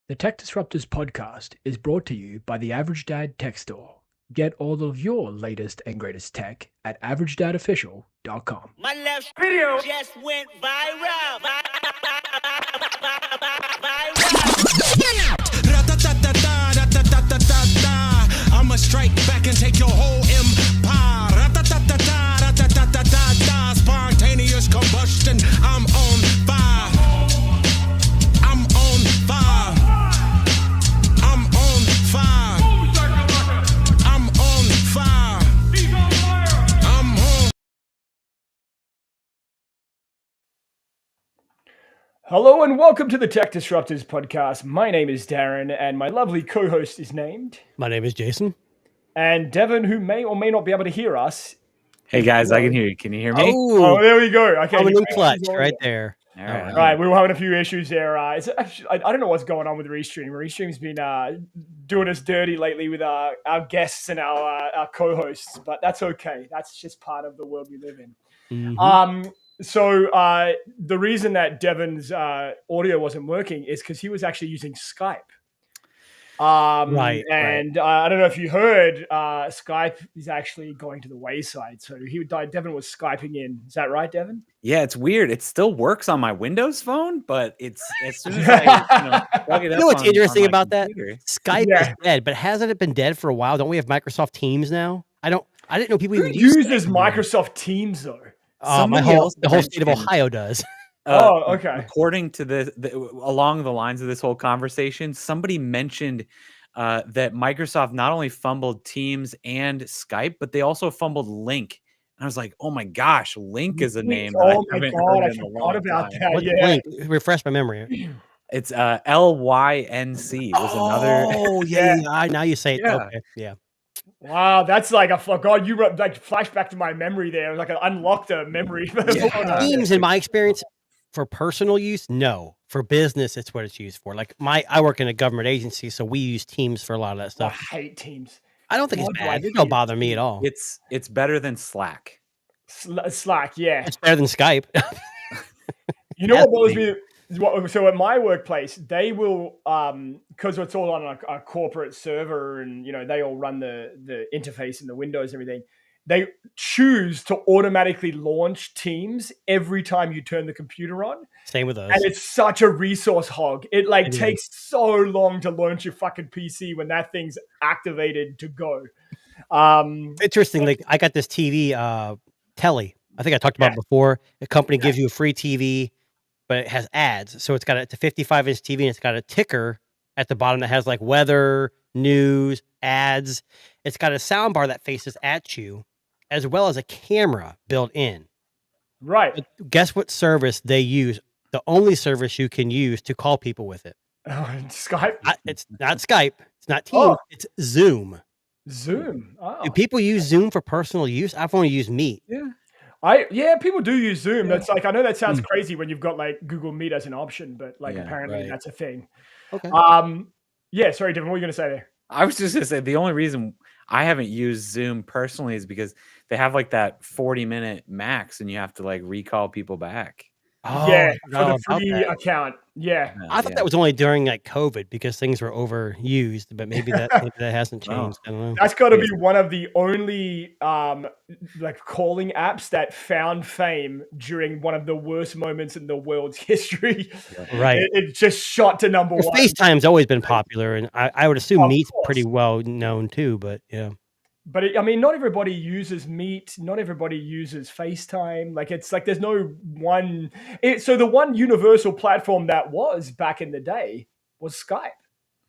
The Tech Disruptors podcast is brought to you by the Average Dad Tech Store. Get all of your latest and greatest tech at averagedadofficial.com. My left video just went viral. I'ma strike back and take your whole empire. Spontaneous combustion. I'm on fire. I'm on fire. I'm on fire. I'm on fire. I'm on. Hello and welcome to the Tech Disruptors podcast. My name is Darren and my lovely co-host is named. My name is Jason. And Devin, who may or may not be able to hear us. Hey guys, I can hear you. Can you hear me? Oh, there we go. Okay, I'm a new clutch right there. All right. All right, we were having a few issues there. It's actually, I don't know what's going on with Restream. Restream's been doing us dirty lately with our guests and our co-hosts, but that's okay. That's just part of the world we live in. Mm-hmm. So the reason that Devin's audio wasn't working is because he was actually using Skype. Right. I don't know if you heard, Skype is actually going to the wayside. So Devin was Skyping in. Is that right, Devin? Yeah, it's weird. It still works on my Windows phone, but it's as soon as I plug it up. You know what's on interesting my about computer. that? Skype is dead, but hasn't it been dead for a while? Don't we have Microsoft Teams now? I didn't know people Who even use uses Skype. Microsoft Teams though? The whole state of Ohio does. Okay. According to along the lines of this whole conversation, somebody mentioned that Microsoft not only fumbled Teams and Skype, but they also fumbled Link. And I was like, oh my gosh, Link is a name. Oh my God, I forgot about that. What's Yeah. Link? Refresh my memory. It's LYNC. Was another. Oh yeah. Now you say it. Yeah. Okay. Yeah. Wow, that's like God, you like flashback to my memory there. Like I unlocked a memory. Teams, in my experience, for personal use, no. For business, it's what it's used for. Like I work in a government agency, so we use Teams for a lot of that I stuff. hate Teams. I don't think Why it's do I bad. It hate don't bother me at all. It's better than Slack. Slack, yeah. It's better than Skype. You know Has what bothers to me? So at my workplace, they will, because it's all on a corporate server, and they all run the interface and the Windows and everything. They choose to automatically launch Teams every time you turn the computer on. Same with us. And it's such a resource hog. It takes so long to launch your fucking PC when that thing's activated to go. Interesting. Like I got this TV, Telly. I think I talked about it before. The company gives you a free TV, but it has ads. So it's a 55-inch TV, and it's got a ticker at the bottom that has like weather, news, ads. It's got a sound bar that faces at you, as well as a camera built in. Right. But guess what service they use? The only service you can use to call people with it. Skype? It's not Skype. It's not Teams. It's Zoom. Zoom. Oh. Do people use Zoom for personal use? I've only used Meet. Yeah. People do use Zoom. That's like, I know that sounds crazy when you've got like Google Meet as an option, but apparently that's a thing. Okay. Sorry, Devin, what were you going to say there? I was just gonna say the only reason I haven't used Zoom personally is because they have like that 40-minute max, and you have to like recall people back. Oh, Yeah, I for forgot the about free that. account. Yeah. I thought that was only during like COVID because things were overused, but maybe that hasn't changed. I don't know. That's got to be one of the only like calling apps that found fame during one of the worst moments in the world's history. Right. It just shot to number Well, one. FaceTime's always been popular, and I would assume Of Meet's course. pretty well known too, but yeah. But not everybody uses Meet. Not everybody uses FaceTime. Like it's like there's no one. So the one universal platform that was back in the day was Skype,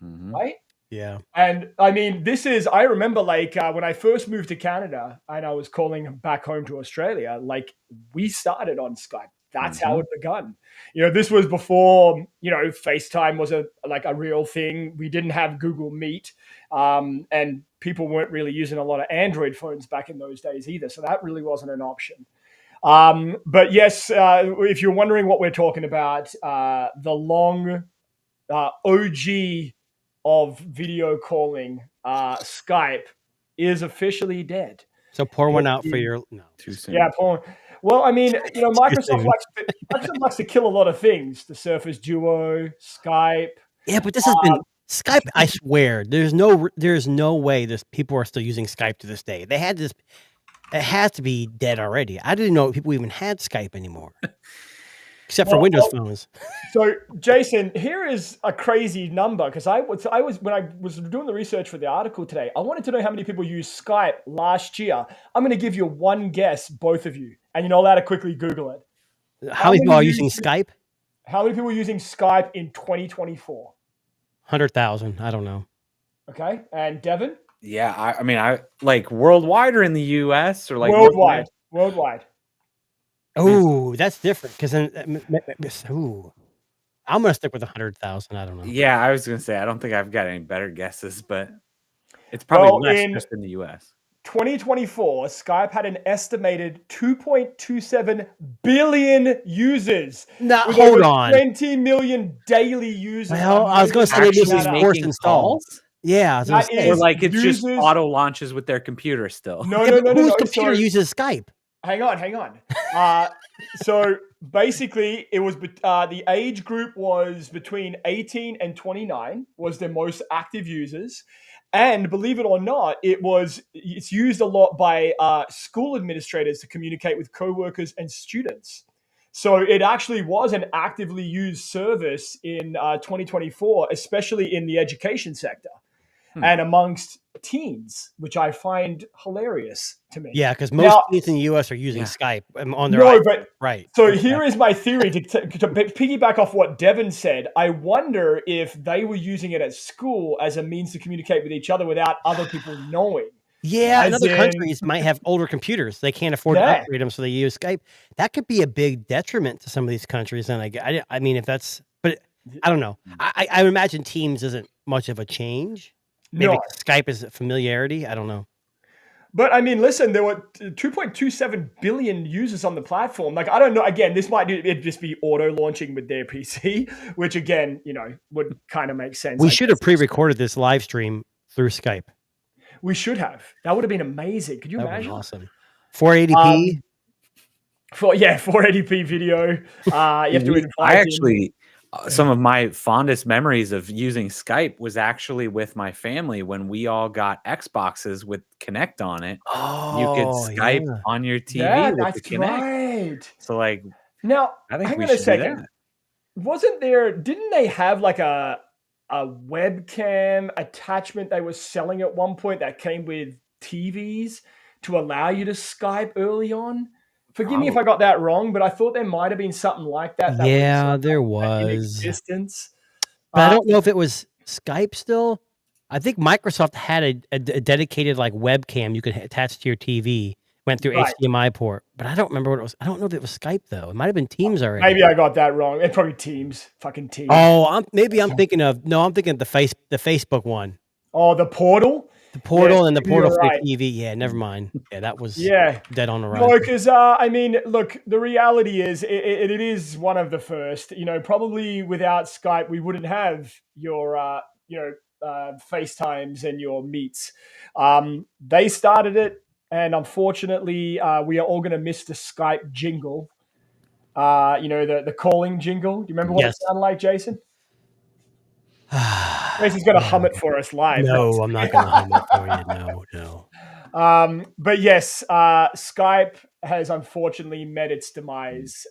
right? Yeah. And I mean, I remember like when I first moved to Canada and I was calling back home to Australia, like we started on Skype. That's how it begun. This was before, FaceTime was a real thing. We didn't have Google Meet, and people weren't really using a lot of Android phones back in those days either. So that really wasn't an option. But yes, if you're wondering what we're talking about, the long OG of video calling, Skype, is officially dead. So pour one out for your Too soon. Yeah, Paul. Well, I mean, Microsoft likes to kill a lot of things. The Surface Duo, Skype, Yeah, but this has been Skype. I swear, there's no way this people are still using Skype to this day. They had this. It has to be dead already. I didn't know people even had Skype anymore, except for Windows phones. So, Jason, here is a crazy number because I was when I was doing the research for the article today. I wanted to know how many people used Skype last year. I'm going to give you one guess, both of you, and you're not allowed to quickly Google it. How many people are using Skype? How many people are using Skype in 2024? 100,000. I don't know. Okay, and Devin? Yeah, I mean, I like worldwide or in the U.S. or like worldwide. Worldwide. Oh, that's different because then. I'm gonna stick with 100,000. I don't know. Yeah, I was gonna say I don't think I've got any better guesses, but it's probably less just in the U.S. 2024, Skype had an estimated 2.27 billion users. Now, hold on. 20 million daily users. Well, I was going to say maybe this is forced installed. Yeah, I was gonna say. Or like it's just auto launches with their computer still. No. Whose computer uses Skype? Hang on. So basically, it was the age group was between 18 and 29 was their most active users. And believe it or not, it's used a lot by school administrators to communicate with coworkers and students. So it actually was an actively used service in 2024, especially in the education sector and amongst teens, which I find hilarious to me. Yeah, because most teens in the U.S. are using Skype on their iPhone. Right. So here is my theory to piggyback off what Devin said. I wonder if they were using it at school as a means to communicate with each other without other people knowing. Yeah, and other countries might have older computers. They can't afford to upgrade them, so they use Skype. That could be a big detriment to some of these countries. And I mean, if that's, but I don't know. I imagine Teams isn't much of a change. Maybe Skype is familiarity. I don't know. But I mean, listen, there were 2.27 billion users on the platform. Like, I don't know. Again, this might just be auto launching with their PC, which again, would kind of make sense. We should have pre-recorded this live stream through Skype. We should have. That would have been amazing. Could you imagine? Awesome. 480p. 480p video. You have to invite I actually. Some of my fondest memories of using Skype was actually with my family when we all got Xboxes with Kinect on it. Oh, you could Skype on your TV with the Kinect. Right. So like, now I think hang we on a should second. do that. Didn't they have like a webcam attachment they were selling at one point that came with TVs to allow you to Skype early on? Forgive me if I got that wrong, but I thought there might have been something like that. There was. In existence. But I don't know if it was Skype still. I think Microsoft had a dedicated like webcam you could attach to your TV. Went through HDMI port, but I don't remember what it was. I don't know if it was Skype though. It might have been Teams already. Maybe I got that wrong. It's probably Teams. Fucking Teams. Oh, I'm thinking of the Facebook one. Oh, the Portal. The Portal and the Portal for TV. Yeah, never mind. Yeah, that was dead on the right. No, because I mean, look, the reality is it is one of the first. Probably without Skype, we wouldn't have your FaceTimes and your meets. They started it, and unfortunately, we are all going to miss the Skype jingle. The calling jingle. Do you remember what it sounded like, Jason? Jason's going to hum it for us live. No, I'm not going to hum it for you. No. But yes, Skype has unfortunately met its demise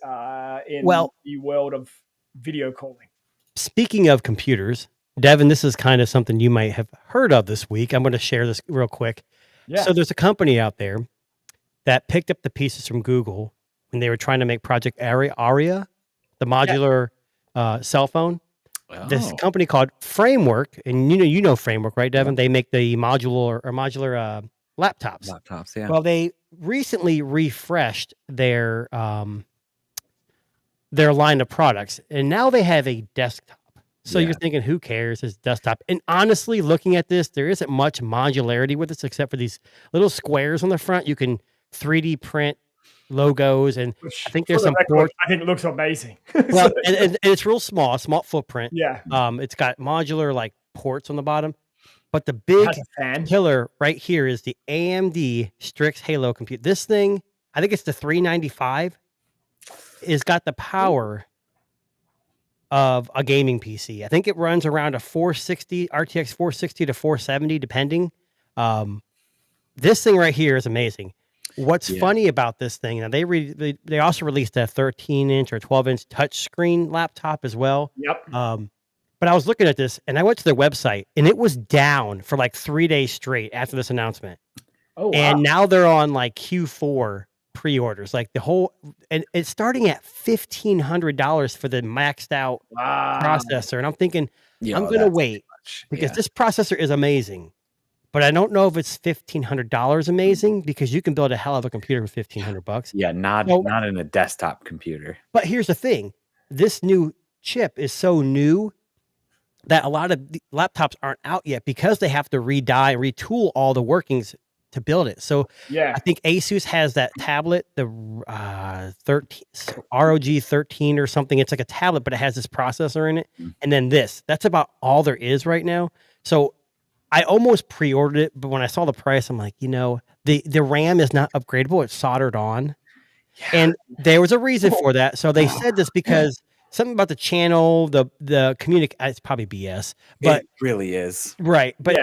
in the world of video calling. Speaking of computers, Devin, this is kind of something you might have heard of this week. I'm going to share this real quick. Yeah. So there's a company out there that picked up the pieces from Google when they were trying to make Project Aria, the modular cell phone. Oh. This company called Framework, and you know Framework, right, Devin? They make the modular laptops. Laptops, yeah. Well, they recently refreshed their line of products, and now they have a desktop. So you're thinking, who cares? It's desktop. And honestly, looking at this, there isn't much modularity with this except for these little squares on the front. You can 3D print logos, and I think there's some ports. I think it looks amazing. Well, and it's real small footprint. Yeah. It's got modular like ports on the bottom, but the big killer right here is the AMD Strix Halo compute. This thing, I think it's the 395, is got the power of a gaming PC. I think it runs around a 460 RTX 460 to 470, depending. This thing right here is amazing. What's funny about this thing? Now they also released a 13-inch or 12-inch touchscreen laptop as well. Yep. But I was looking at this and I went to their website and it was down for like 3 days straight after this announcement. Oh, wow. And now they're on like Q4 pre-orders, like the whole, and it's starting at $1,500 for the maxed out processor. And I'm thinking, I'm going to wait because this processor is amazing, but I don't know if it's $1,500 amazing because you can build a hell of a computer for $1,500. Yeah, not in a desktop computer. But here's the thing: this new chip is so new that a lot of the laptops aren't out yet because they have to redye and retool all the workings to build it. So yeah, I think Asus has that tablet, the 13 ROG 13 or something. It's like a tablet, but it has this processor in it. And then that's about all there is right now. So I almost pre-ordered it, but when I saw the price, I'm like, the RAM is not upgradable. It's soldered on. Yeah. And there was a reason for that. So they said this because something about the channel, the it's probably BS, but it really is. Right. But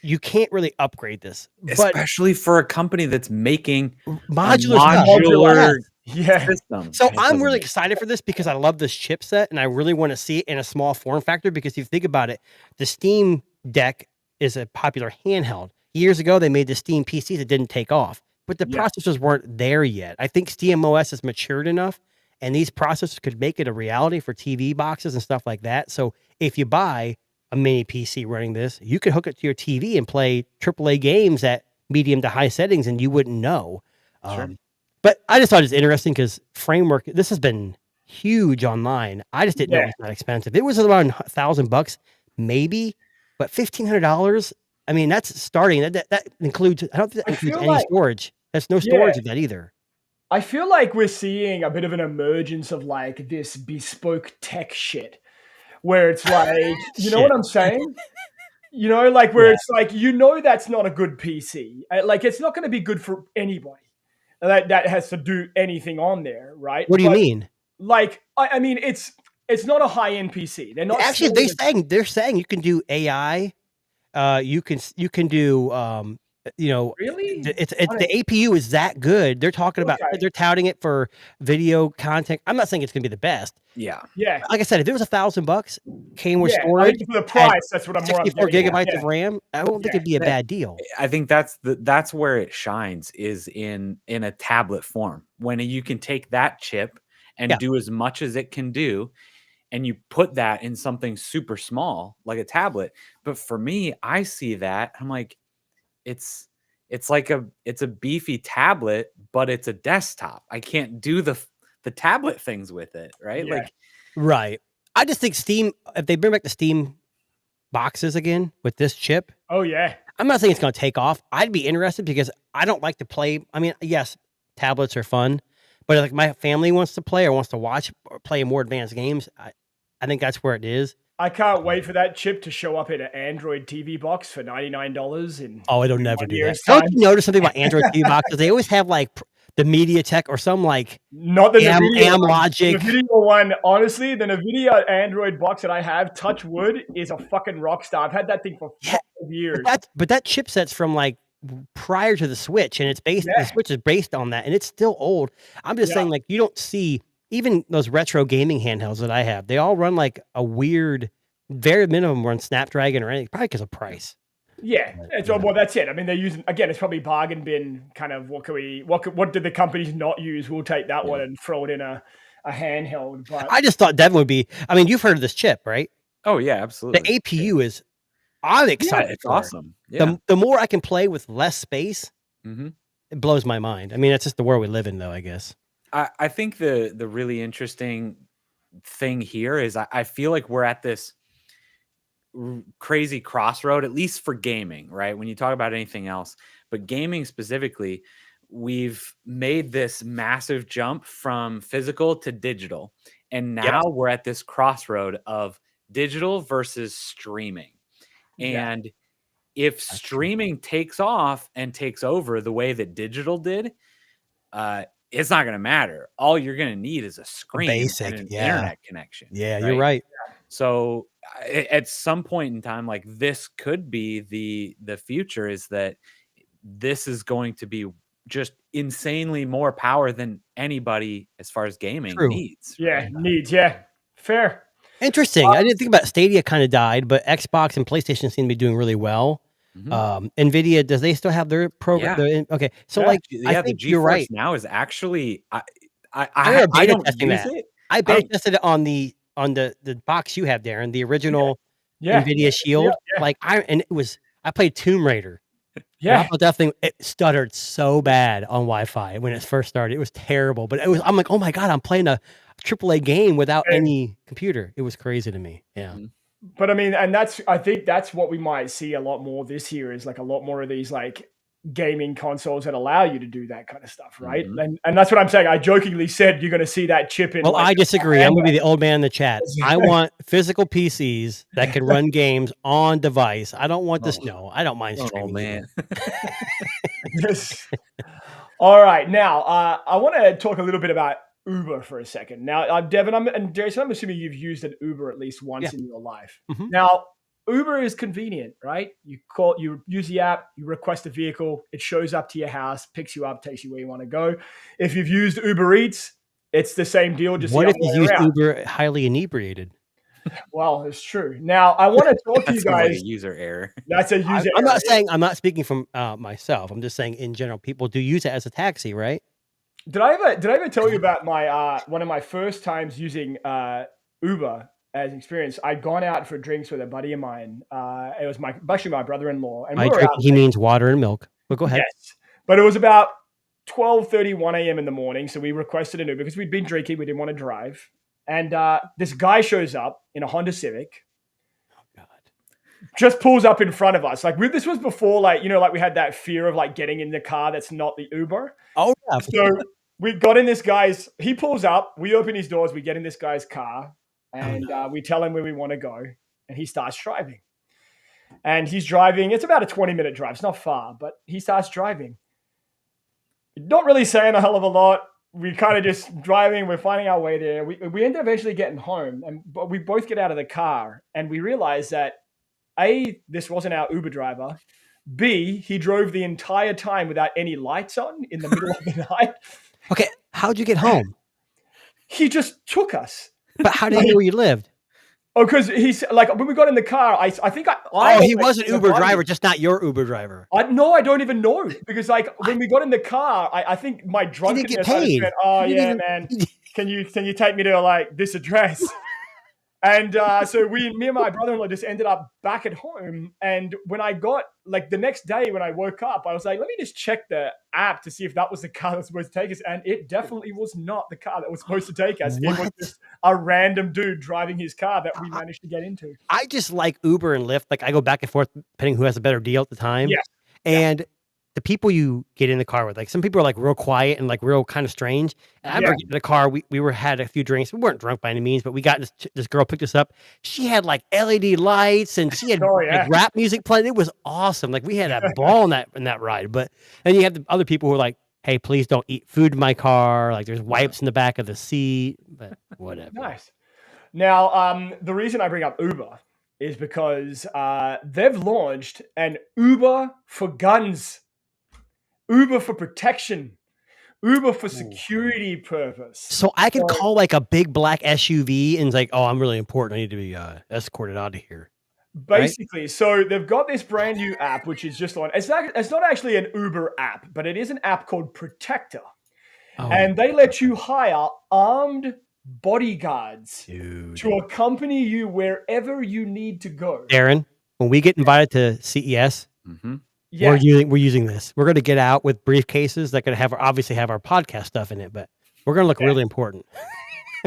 you can't really upgrade this, especially for a company that's making modular system. So I'm really excited for this because I love this chipset and I really want to see it in a small form factor. Because if you think about it, the Steam Deck is a popular handheld. Years ago, they made the Steam PCs that didn't take off, but the processors weren't there yet. I think SteamOS has matured enough, and these processors could make it a reality for TV boxes and stuff like that. So if you buy a mini PC running this, you could hook it to your TV and play AAA games at medium to high settings and you wouldn't know. Sure. But I just thought it's interesting because Framework, this has been huge online. I just didn't know it was that expensive. It was around $1,000 maybe, but $1,500. I mean, that's starting. That includes, I don't think that includes any storage. There's no storage of that either. I feel like we're seeing a bit of an emergence of like this bespoke tech shit. Where it's like, you know what I'm saying? Like where it's like, that's not a good PC. Like it's not going to be good for anybody that has to do anything on there, right? What do you mean? Like, I mean, it's not a high-end PC. They're not actually. They're saying you can do AI. You can do really? It's the APU is that good. They're talking about they're touting it for video content. I'm not saying it's gonna be the best. Yeah. Like I said, if it was $1,000, came with storage for the price, that's what I'm 64 gigabytes of RAM. I don't think it'd be a bad deal. I think that's where it shines is in a tablet form. When you can take that chip and do as much as it can do, and you put that in something super small like a tablet. But for me, I see that I'm like, it's a beefy tablet, but it's a desktop. I can't do the tablet things with it, right? Right. I just think Steam, if they bring back the Steam boxes again with this chip, I'm not saying it's going to take off. I'd be interested because I don't like to play. I mean, yes, tablets are fun, but like my family wants to play or wants to watch or play more advanced games, I think that's where it is. I can't wait for that chip to show up in an Android TV box for $99. It'll never do that. Don't you notice something about Android TV boxes? They always have like the MediaTek or some like not the Amlogic. The video one, honestly, the NVIDIA Android box that I have, touch wood, is a fucking rock star. I've had that thing for 5 years. But that chipset's from like prior to the Switch, and it's based. The Switch is based on that, and it's still old. I'm just saying, like, you don't see. Even those retro gaming handhelds that I have, they all run like a weird, very minimum run Snapdragon or anything, probably because of price. Yeah, well, that's it. I mean, they're using, again, it's probably bargain bin kind of, what did the companies not use? We'll take that one and throw it in a handheld. But I just thought Devin would be, I mean, you've heard of this chip, right? Oh, yeah, absolutely. The APU is, I'm excited. It's awesome. Yeah. The more I can play with less space, it blows my mind. I mean, that's just the world we live in, though, I guess. I think the really interesting thing here is I feel like we're at this crazy crossroad, at least for gaming, right? When you talk about anything else, but gaming specifically, we've made this massive jump from physical to digital. And now we're at this crossroad of digital versus streaming. And if streaming takes off and takes over the way that digital did, it's not going to matter. All you're going to need is a screen basic, and an yeah. internet connection. Yeah, you're right. So at some point in time, like this could be the future, is that this is going to be just insanely more power than anybody as far as gaming True. needs. Yeah, right? needs. Yeah, fair. Interesting. I didn't think about Stadia kind of died, but Xbox and PlayStation seem to be doing really well. Mhm. Nvidia, does they still have their program? Yeah. Okay, so Yeah. like Yeah, I the think you're GeForce right. Now is actually I They're beta don't testing use that. it. I I beta don't- tested it on the box you have, Darren, the original Yeah, Nvidia Shield. yeah. Like I played Tomb Raider. yeah. And that thing, it stuttered so bad on Wi-Fi when it first started. It was terrible, but I'm like, oh my God, I'm playing a AAA game without Yeah. any computer. It was crazy to me. Yeah. But I mean, and I think that's what we might see a lot more this year, is like a lot more of these like gaming consoles that allow you to do that kind of stuff, right? And that's what I'm saying. I jokingly said you're going to see that chip in. Well, like, I disagree. I'm going to be the old man in the chat. I want physical PCs that can run games on device. I don't want this. No, I don't mind streaming. man. All right, now I want to talk a little bit about Uber for a second. Now, Devin, and Jason, I'm assuming you've used an Uber at least once in your life. Mhm. Now, Uber is convenient, right? You use the app, you request a vehicle, it shows up to your house, picks you up, takes you where you want to go. If you've used Uber Eats, it's the same deal. Just What the if other you way use around. Uber highly inebriated? Well, it's true. Now, I want to talk to you That's like guys. a user error. That's a user. I'm error. not saying, I'm not speaking from myself. I'm just saying in general, people do use it as a taxi, right? Did I ever tell you about my one of my first times using Uber as an experience? I'd gone out for drinks with a buddy of mine. It was actually my brother-in-law, and By we were drinking, out. he means water and milk. But go ahead. Yes, but it was about 12:31 a.m. in the morning, so we requested an Uber because we'd been drinking. We didn't want to drive, and this guy shows up in a Honda Civic. God. Just pulls up in front of us. Like this was before, like like we had that fear of like getting in the car that's not the Uber. Oh yeah. So we got in this guy's. He pulls up. We open his doors. We get in this guy's car, and we tell him where we want to go, and he starts driving. And he's driving. It's about a 20-minute drive. It's not far, but he starts driving. Not really saying a hell of a lot. We kind of just driving. We're finding our way there. We end up eventually getting home, but we both get out of the car, and we realize that A, this wasn't our Uber driver. B, he drove the entire time without any lights on in the middle of the night. Okay. How'd you get home? He just took us. But how did he know where you lived? Oh, because he's like, when we got in the car, I think I Oh, he was an the Uber button. driver, just not your Uber driver. No, I don't even know, because like when we got in the car, I think my drunkenness. get I just paid. went, oh He yeah, didn't man, can you take me to like this address? And so me and my brother-in-law just ended up back at home. And when I got like the next day when I woke up, I was like, let me just check the app to see if that was the car that was supposed to take us. And it definitely was not the car that was supposed to take us. What? It was just a random dude driving his car that we managed to get into. I just like Uber and Lyft. Like I go back and forth depending who has a better deal at the time. Yes. And the people you get in the car with, like some people are like real quiet and like real kind of strange. And I remember getting in the car, we had a few drinks. We weren't drunk by any means, but we got this girl picked us up. She had like LED lights and she had like rap music playing. It was awesome. Like we had a ball in that ride. But and you have the other people who are like, hey, please don't eat food in my car. Like there's wipes in the back of the seat, but whatever. Nice. Now, the reason I bring up Uber is because they've launched an Uber for guns, Uber for protection, Uber for security purpose. So I could call like a big black SUV and it's like, oh, I'm really important. I need to be escorted out of here. Basically, so they've got this brand new app, which is just on. It's not actually an Uber app, but it is an app called Protector. And they let you hire armed bodyguards to accompany you wherever you need to go. Aaron, when we get invited to CES, Yeah. we're using this. We're going to get out with briefcases that could obviously have our podcast stuff in it, but we're going to look really important.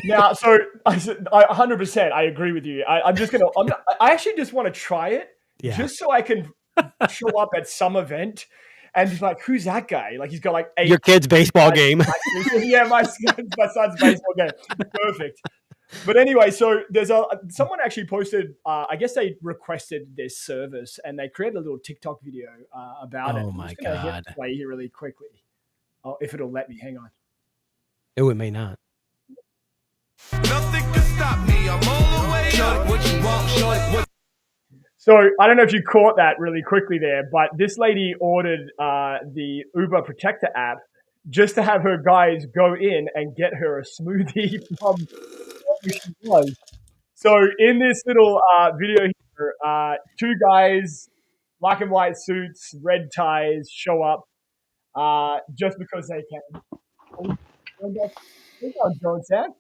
Now, so I 100%, I agree with you. I actually just want to try it, just so I can show up at some event and be like, who's that guy? Like he's got like 8 your kid's baseball game. Yeah, my son's baseball game. Perfect. But anyway, so there's someone actually posted. I guess they requested this service and they created a little TikTok video about it. Oh my God! Hit play here really quickly. Oh, if it'll let me, hang on. Oh, it may not. Nothing can stop me. I'm all the way up. What you want, shorty? What So I don't know if you caught that really quickly there, but this lady ordered the Uber Protector app just to have her guys go in and get her a smoothie from where she was. So in this little video here, two guys, black and white suits, red ties, show up just because they can. Joe, Sam?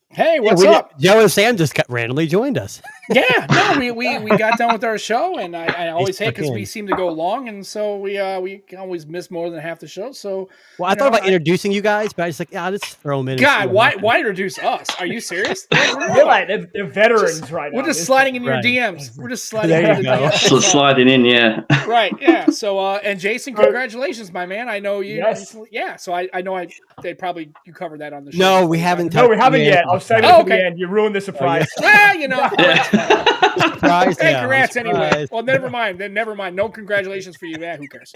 Hey, what's up? Joe and Sam just randomly joined us. Yeah, no, we got done with our show, and I always hate because we seem to go long, and so we can always miss more than half the show. So, well, I thought about introducing you guys, but I was like, yeah, let's throw them in. God, why introduce us? Are you serious? They're veterans right now. We're just sliding in your DMs. We're just sliding There in you your go. DMs. So sliding in, yeah. Right, yeah. So, and Jason, congratulations, my man. I know you. Yes. Yeah. So I know you covered that on the show. No, we haven't. No, we haven't yet. I'll save it for the end. You ruined the surprise. Well, you know. Surprise, Hey, yeah, congrats surprise. anyway. Well, never mind. Then never mind. No congratulations for you. Yeah, who cares?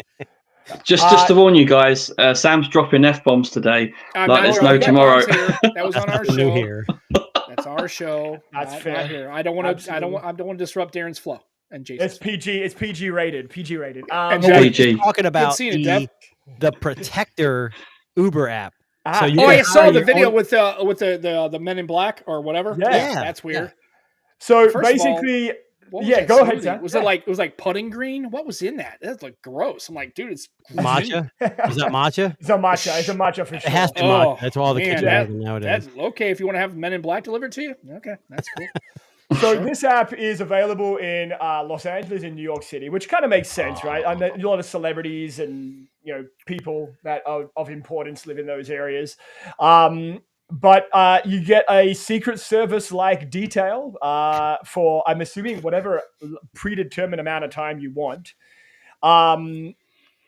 Just to warn you guys, Sam's dropping F-bombs today. Like there's no tomorrow. That was on our New show. here. That's our show. That's not fair. here. I don't want to. Absolutely. I don't want to disrupt Darren's flow and Jason. It's PG. It's PG rated. PG rated. And We're PG. talking about seeing it, Dev. the Protector Uber app. So you Oh, can I saw hire the your video own- with the Men in Black or whatever. Yeah. That's weird. So First of all, basically, What was yeah, that go ahead, smoothie? Sam. Was it like putting green? What was in that? That's like gross. I'm like, dude, it's matcha. Is that matcha? It's a matcha. It's a matcha for It sure. has to be Oh, matcha. That's all the man, kids are having nowadays. That's okay if you want to have Men in Black delivered to you. Okay, that's cool. So this app is available in Los Angeles and New York City, which kind of makes sense, right? I know a lot of celebrities and people that are of importance live in those areas. But you get a Secret Service-like detail for, I'm assuming, whatever predetermined amount of time you want.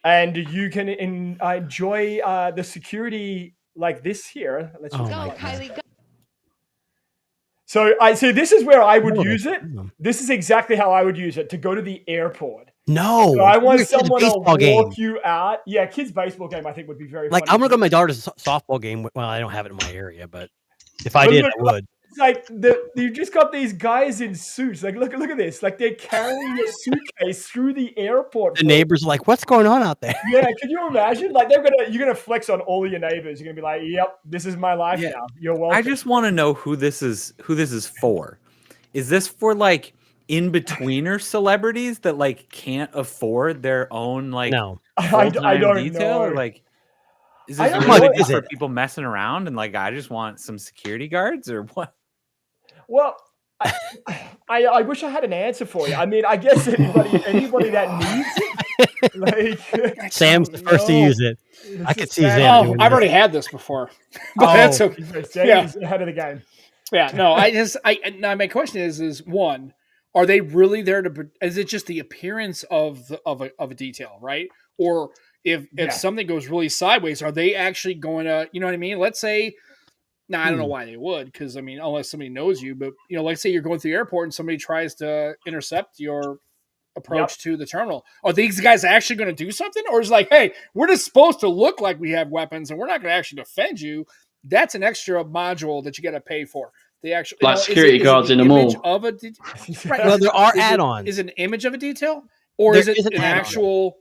And you can enjoy the security like this here. Let's just my Kylie, go. So this is where I would Oh, use it. that's- This is exactly how I would use it, to go to the airport. No, So I want your kid's someone to baseball walk game. you out. Yeah, kids' baseball game I think would be very Like funny. I'm gonna go to my daughter's softball game. Well, I don't have it in my area, but if I But did, I look, would. It's like you just got these guys in suits. Like look at this. Like they're carrying a suitcase through the airport. The neighbors are like, "What's going on out there?" Yeah, can you imagine? Like you're gonna flex on all of your neighbors. You're gonna be like, "Yep, this is my life now. You're welcome." I just want to know who this is for. Is this for like in-betweener celebrities that like can't afford their own like No, I full-time don't detail? know. Or, like, is I this don't really know. What is for it? people messing around and like I just want some security guards or what? Well, I wish I had an answer for you. I mean, I guess anybody that needs it, like Sam's the first to use it. I could see Sam. Oh, doing I've this. already had this before, but that's okay. James ahead of the game. Yeah, no, now my question is one, are they really there to? Is it just the appearance of a detail, right? Or if something goes really sideways, are they actually going to? You know what I mean? Let's say. Now I don't know why they would, because I mean, unless somebody knows you, but let's say you're going through the airport and somebody tries to intercept your approach to the terminal. Are these guys actually going to do something, or is it like, hey, we're just supposed to look like we have weapons and we're not going to actually defend you? That's an extra module that you got to pay for. They actually Like security guards in the mall. Of a right. Well, there are Is it- add-ons. Is it an image of a detail, or There is it is an an add-on. actual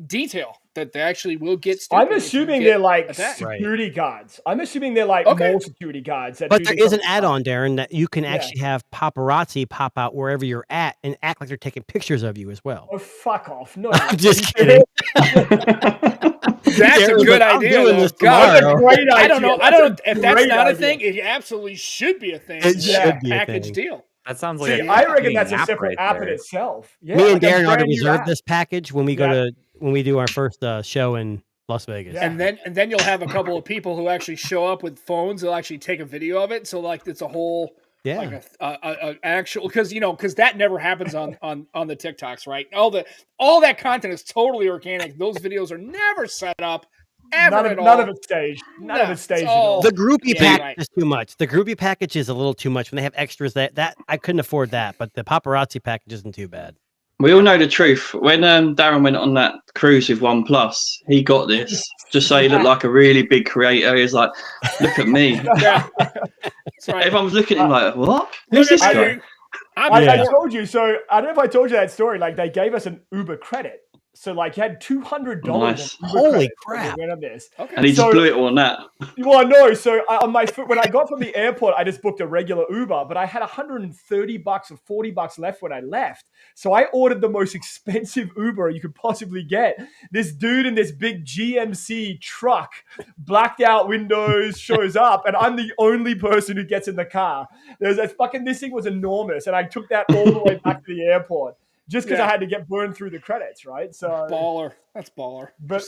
detail that they actually will get? I'm stupid if you assuming get they're like attacked? security guards. I'm assuming they're like Okay. more security guards. That But do there this is an other stuff. add-on, Darren, that you can Yeah. actually have paparazzi pop out wherever you're at and act like they're taking pictures of you as well. Oh, fuck off! No, I'm just kidding. That's a Darren's good like, I'm idea. doing though. this God, That's a tomorrow. great idea. I don't know. I That's don't know a if that's great not a idea. thing. It absolutely should be a thing. It It's should be a package thing. deal. That sounds like See, a I reckon marketing that's a app separate right app there. in itself. Yeah, Me and like a Darren are to brand new reserve app. this package when we go when we do our first show in Las Vegas. Yeah. And then you'll have a couple of people who actually show up with phones. They'll actually take a video of it. So like it's a whole Yeah. like a actual because that never happens on the TikToks, right? All that content is totally organic. Those videos are never set up ever at all. None of it's staged. None of No, it's staged it's at all. all- The groupie Yeah, package right. is too much. The groupie package is a little too much when they have extras. That I couldn't afford that, but the paparazzi package isn't too bad. We all know the truth. When Darren went on that cruise with OnePlus, he got this. Just so he looked like a really big creator. He was like, look at me. Yeah. That's right. Everyone was looking at him like, what? Who's this guy? I told you. So I don't know if I told you that story. Like they gave us an Uber credit. So like you had $200. Nice. Holy crap! Went on this. Okay. And he just blew it all on that. Well, no. So on my when I got from the airport, I just booked a regular Uber, but I had $130 or $40 left when I left. So I ordered the most expensive Uber you could possibly get. This dude in this big GMC truck, blacked out windows, shows up, and I'm the only person who gets in the car. This thing was enormous, and I took that all the way back to the airport. Just because I had to get burned through the credits, right? So baller. That's baller. But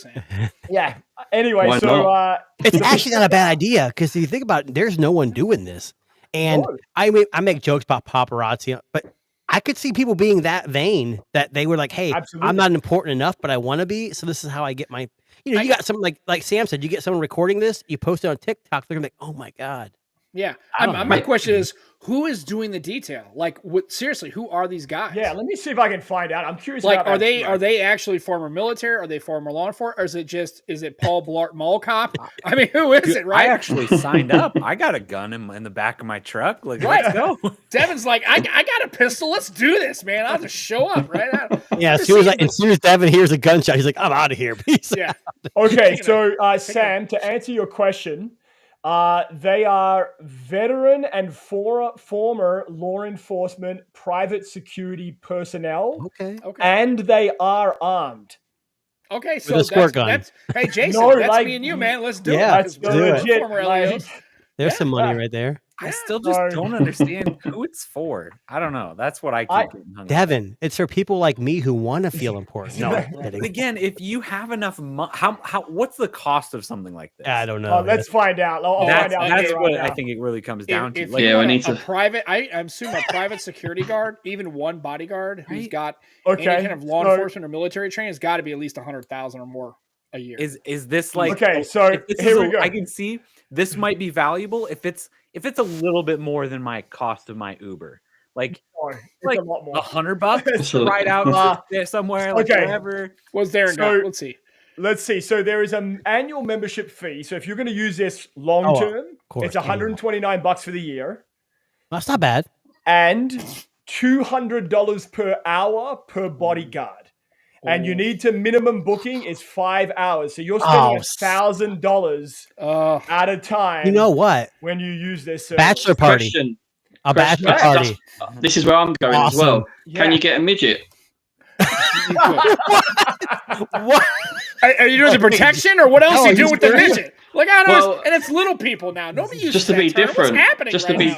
yeah. Anyway, Why so not? It's actually not a bad idea because if you think about it, there's no one doing this. And I make jokes about paparazzi, but I could see people being that vain that they were like, hey, I'm not important enough, but I want to be. So this is how I get my, you got someone like Sam said, you get someone recording this, you post it on TikTok, they're gonna be like, oh my God. Yeah. My question is, who is doing the detail? Like, seriously, who are these guys? Yeah, let me see if I can find out. I'm curious. Like, are they actually former military? Are they former law enforcement? Or is it Paul Blart Mall Cop? I mean, who is it? Right? I actually signed up. I got a gun in the back of my truck. Like, let's go. Devin's like, I got a pistol. Let's do this, man. I'll just show up, right? Yeah. As soon as Devin hears a gunshot, he's like, I'm out of here. Peace. Yeah. Okay, so Sam, to answer your question. They are veteran and former law enforcement private security personnel. Okay. And they are armed. Okay, so that's hey Jason, that's me and you, man. Let's do it. That's legit. There's some money right there. I still just don't understand who it's for. I don't know. That's what I keep getting hung up. Devin, it's for people like me who want to feel important. No, again, if you have enough money, what's the cost of something like this? I don't know. Let's find out. That's what I think it really comes down to. Like, we need to I assume a private security guard, even one bodyguard who's got any kind of law enforcement or military training has got to be at least 100,000 or more a year. Is this like okay? So here we go. I can see this might be valuable if it's a little bit more than my cost of my Uber. Like a lot more. $100 to ride out somewhere. Like whatever. What's there? Let's see. Let's see. So there is an annual membership fee. So if you're going to use this long term, it's $129 for the year. That's not bad. And $200 per hour per bodyguard. And you need to minimum booking is 5 hours. So you're spending $1,000 at a time. You know what? When you use this bachelor party. A bachelor party. This is where I'm going as well. Yeah. Can you get a midget? What? Are you doing the protection or what else are you doing with the midget? Like, I don't know. And it's little people now. Nobody uses just to be different. What's happening just right to be.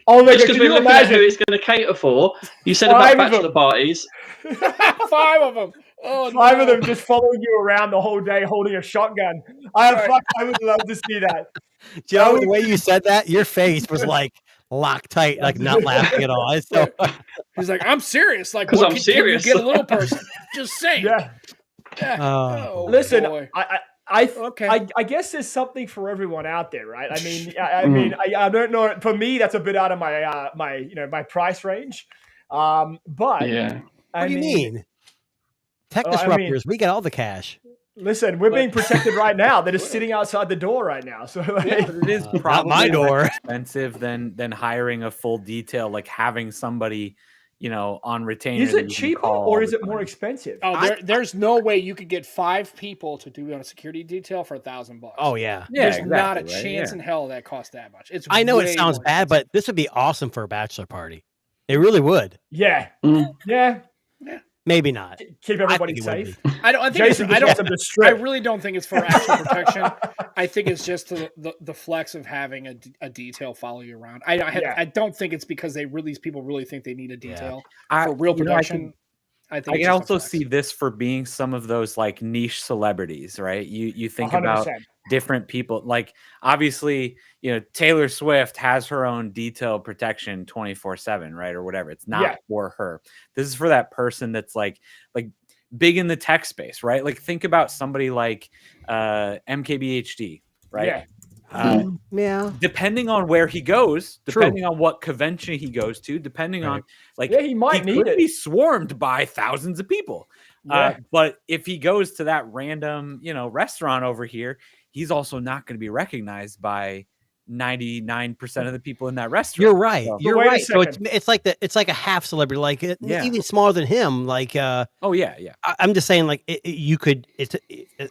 now? Just because we're looking at who it's going to cater for. You said about bachelor parties. 5 of them. Oh, 5 of them just following you around the whole day holding a shotgun. I would love to see that. Joe, the way you said that, your face was like locked tight, like not laughing at all. He's like, I'm serious. Like, because I'm serious. Can you get a little person. Just saying. Yeah. Listen, boy. I guess there's something for everyone out there, right? I mean, I don't know. For me, that's a bit out of my my price range. But yeah. What do you mean? Tech disruptors, we get all the cash. Listen, we're being protected right now. They're just sitting outside the door right now. So but it is probably not my door. Less expensive than hiring a full detail, like having somebody, on retainer. Is it cheaper or is it more expensive? Oh, there's no way you could get 5 people to do a security detail for $1,000. Oh yeah, there's not a chance in hell that costs that much. I know it sounds bad, but this would be awesome for a bachelor party. It really would. Yeah. Yeah. Maybe not. Keep everybody safe. I really don't think it's for actual protection. I think it's just the flex of having a detail follow you around. I don't think it's because these people really think they need a detail for real protection. I can also see this for being some of those like niche celebrities, right? You think 100%. About different people, like obviously, Taylor Swift has her own detail protection 24/7, right? Or whatever. It's not for her. This is for that person that's like big in the tech space, right? Like think about somebody like MKBHD, right? Yeah. Yeah. Depending on where he goes, True. depending on what convention he goes to, depending on like Yeah, he might need could it. be swarmed by thousands of people. Yeah. But if he goes to that random, restaurant over here, he's also not going to be recognized by 99% of the people in that restaurant. You're right. So- You're wait a right. So second. it's like a half celebrity, like Yeah. even smaller than him. Like oh yeah. I'm just saying, like you could. It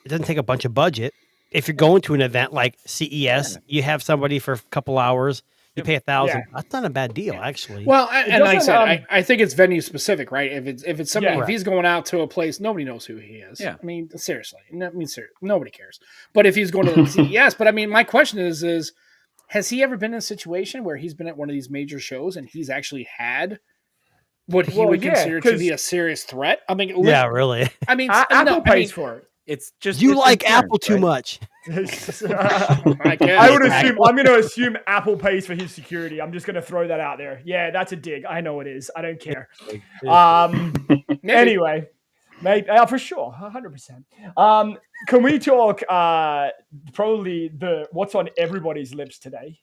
doesn't take a bunch of budget. If you're going to an event like CES, you have somebody for a couple hours. You pay $1,000. Yeah. That's not a bad deal, actually. Well, and like I doesn't, said, I think it's venue specific, right? If it's somebody, Yeah. if he's going out to a place, nobody knows who he is. Yeah. I mean, seriously, nobody cares. But if he's going to CES, but I mean, my question is, has he ever been in a situation where he's been at one of these major shows and he's actually had what he would consider to be a serious threat? I mean, yeah, really. I mean, Apple pays for it. It's just You it's like insurance, Apple too right? much. I guess. I would assume. I'm going to assume Apple pays for his security. I'm just going to throw that out there. Yeah, that's a dig. I know it is. I don't care. Maybe. Anyway, maybe for sure, 100%. Can we talk? Probably what's on everybody's lips today.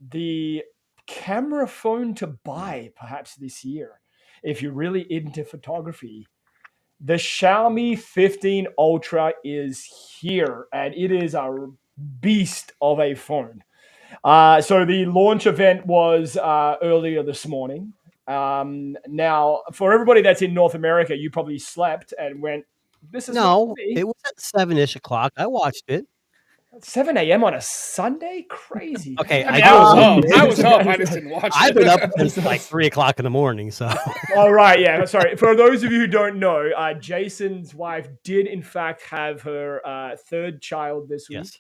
The camera phone to buy, perhaps this year, if you're really into photography. The Xiaomi 15 Ultra is here, and it is a beast of a phone. So the launch event was earlier this morning. Now, for everybody that's in North America, you probably slept and went, this is No, it was at 7-ish o'clock. I watched it. 7 a.m. on a Sunday? Crazy. Okay, I mean, I I do- was up. I was up. I just didn't watch I've it. been up since like 3 o'clock in the morning. So All right, yeah. Sorry. For those of you who don't know, Jason's wife did, in fact, have her third child this week. yes,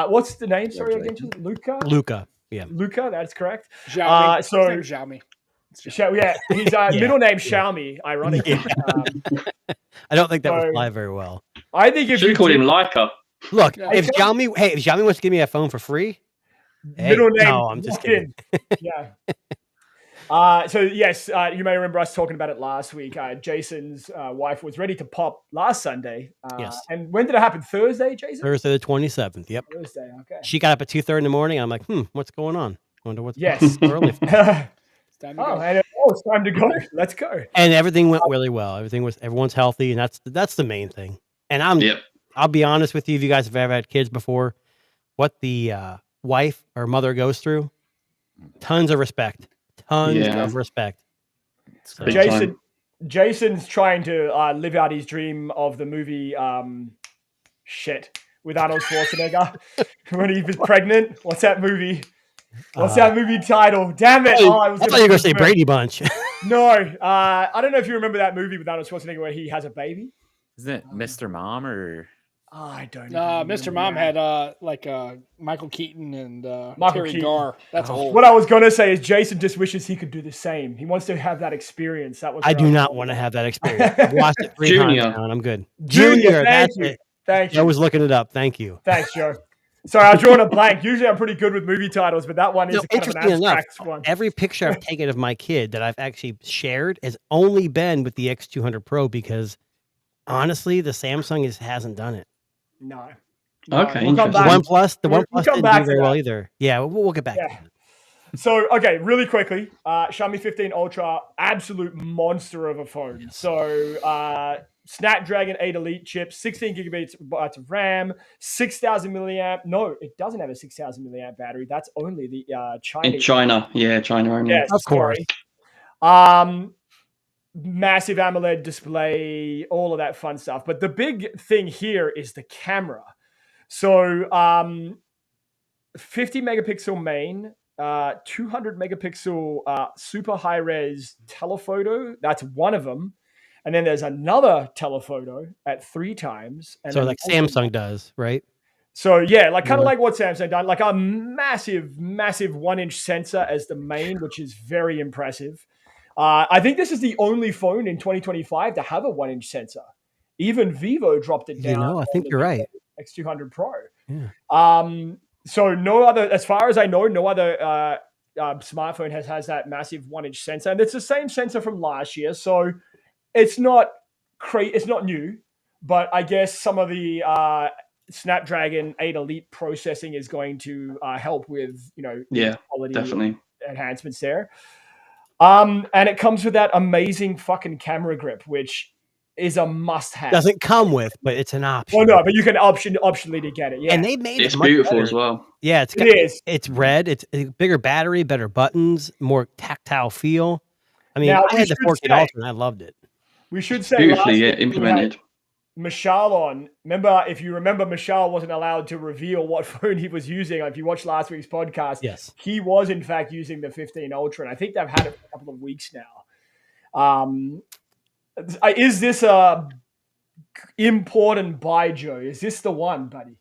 What's the name? Sorry, again, Luca? Luca. Yeah, Luca, that's correct. Xiaomi. So- His name's Xiaomi. Yeah, his middle name Xiaomi, ironically. I don't think that would So- fly very well. I think if Should you have called did- him Leica. Look, Yeah. if Xiaomi wants to give me a phone for free, hey, middle name, no, I'm just walk kidding. in. Yeah. So yes, you may remember us talking about it last week. Jason's wife was ready to pop last Sunday. Yes. And when did it happen? Thursday, Jason? Thursday the 27th. Yep. Thursday. Okay. She got up at 2:30 in the morning. I'm like, what's going on? Wonder what's Yes. early. It's time to Oh, go. and it's time to go. Let's go. And everything went really well. Everyone's healthy, and that's the main thing. And Yep. I'll be honest with you, if you guys have ever had kids before, what the wife or mother goes through, tons of respect. Yeah. Of respect. So, Big Jason, Jason's trying to live out his dream of the movie with Arnold Schwarzenegger when he was pregnant. What's that movie? What's that movie title? Damn it! I was thought you were going to say Brady Bunch. No, I don't know if you remember that movie with Arnold Schwarzenegger where he has a baby. Isn't it Mr. Mom or I don't. Mr. Mom had Michael Keaton and Terry Keaton. Garr. That's old. What I was gonna say is Jason just wishes he could do the same. He wants to have that experience. That was. I do not want to have that experience. I've watched it 3 Junior. times now, and I'm good. Junior. Thank that's you. it. Thank I you. was looking it up. Thank you. Thanks, Joe. Sorry, I was drawing a blank. Usually, I'm pretty good with movie titles, but that one is No, kind of an interesting enough, abstract one. every picture I've taken of my kid that I've actually shared has only been with the X200 Pro because honestly, the Samsung hasn't done it. No. Okay, We'll come interesting. The back. OnePlus, the We'll OnePlus come didn't back do to very well that. either. Yeah, we'll get back. Yeah. To that. So, okay, really quickly, Xiaomi 15 Ultra, absolute monster of a phone. Yes. So, Snapdragon 8 Elite chip, 16 gigabytes of RAM, 6,000 milliamp. No, it doesn't have a 6,000 milliamp battery. That's only the In Chinese. China. Yeah, China only. Yes, Of course. sorry. Massive AMOLED display, all of that fun stuff. But the big thing here is the camera. So 50 megapixel main, 200 megapixel super high res telephoto. That's one of them. And then there's another telephoto at 3 times. And So then like also- Samsung does, right? So yeah, like kind of like what Samsung done, like a massive 1-inch sensor as the main, which is very impressive. I think this is the only phone in 2025 to have a 1-inch sensor. Even Vivo dropped it down. I think you're right. X200 Pro. Yeah. So no other, as far as I know, no other smartphone has that massive 1-inch sensor, and it's the same sensor from last year. So it's not it's not new, but I guess some of the Snapdragon 8 Elite processing is going to help with, quality definitely enhancements there. And it comes with that amazing fucking camera grip, which is a must-have. Doesn't come with, but it's an option. Well, no, but you can optionally to get it. Yeah, and they made it's it much beautiful better. as well. Yeah, it is. It's red. It's a bigger battery, better buttons, more tactile feel. I mean, Now, I had the 14 Ultra and I loved it. We should say Beautifully implemented. Mashal on. If you remember, Mashal wasn't allowed to reveal what phone he was using. If you watched last week's podcast, yes, he was in fact using the 15 Ultra, and I think they've had it for a couple of weeks now. Is this a import and buy, Joe? Is this the one, buddy?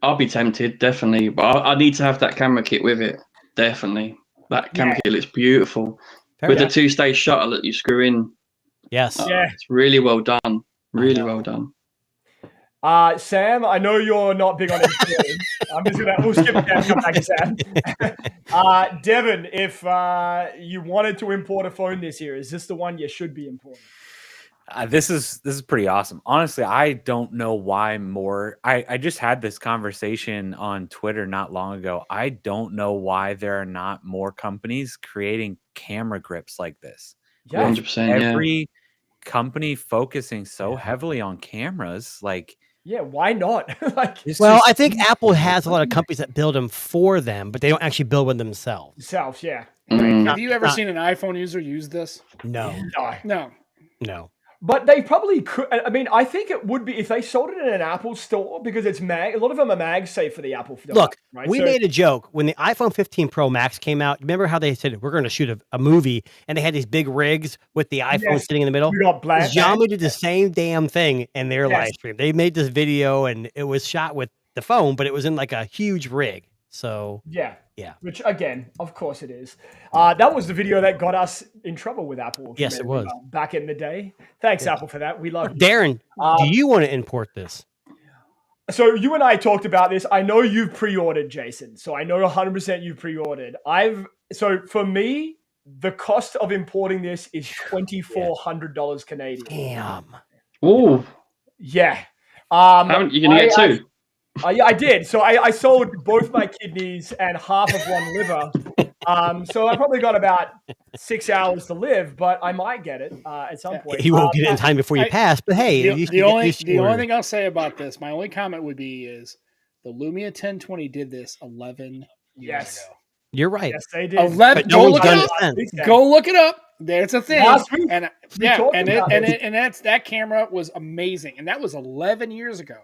I'll be tempted, definitely, but I need to have that camera kit with it. Definitely, that camera kit looks beautiful with the 2-stage shutter that you screw in. Yes, it's really well done. Really well done. Sam, I know you're not big on importing. We'll skip it down, come back to Sam. Devin, if you wanted to import a phone this year, is this the one you should be importing? This is pretty awesome. Honestly, I don't know why more. I just had this conversation on Twitter not long ago. I don't know why there are not more companies creating camera grips like this. Yeah, 100%. Every company focusing so heavily on cameras, why not? I think Apple has a lot of companies that build them for them, but they don't actually build one themselves. Yeah. Have you ever seen an iPhone user use this? No. But they probably could. I mean, I think it would be if they sold it in an Apple store because it's mag. A lot of them are MagSafe for the Apple. Look, right? We made a joke when the iPhone 15 Pro Max came out. Remember how they said we're going to shoot a movie, and they had these big rigs with the iPhone sitting in the middle. Xiaomi did the same damn thing in their live stream. They made this video, and it was shot with the phone, but it was in like a huge rig. So yeah. Which again, of course, it is. That was the video that got us in trouble with Apple. Yes, it was back in the day. Thanks, Apple, for that. We love you. Darren, do you want to import this? So you and I talked about this. I know you've pre-ordered, Jason. So I know 100% you've pre-ordered. So for me, the cost of importing this is $2,400 Canadian. Damn. Oh. Yeah. You can get two. Yeah, I did. So I sold both my kidneys and half of one liver. So I probably got about 6 hours to live, but I might get it at some point. You won't get it in time before you pass, but hey. The only thing I'll say about this, my only comment would be is the Lumia 1020 did this 11 years ago. You're right. Yes, they did. 11. Go look it up. Go look it up. There's a thing. And that camera was amazing. And that was 11 years ago.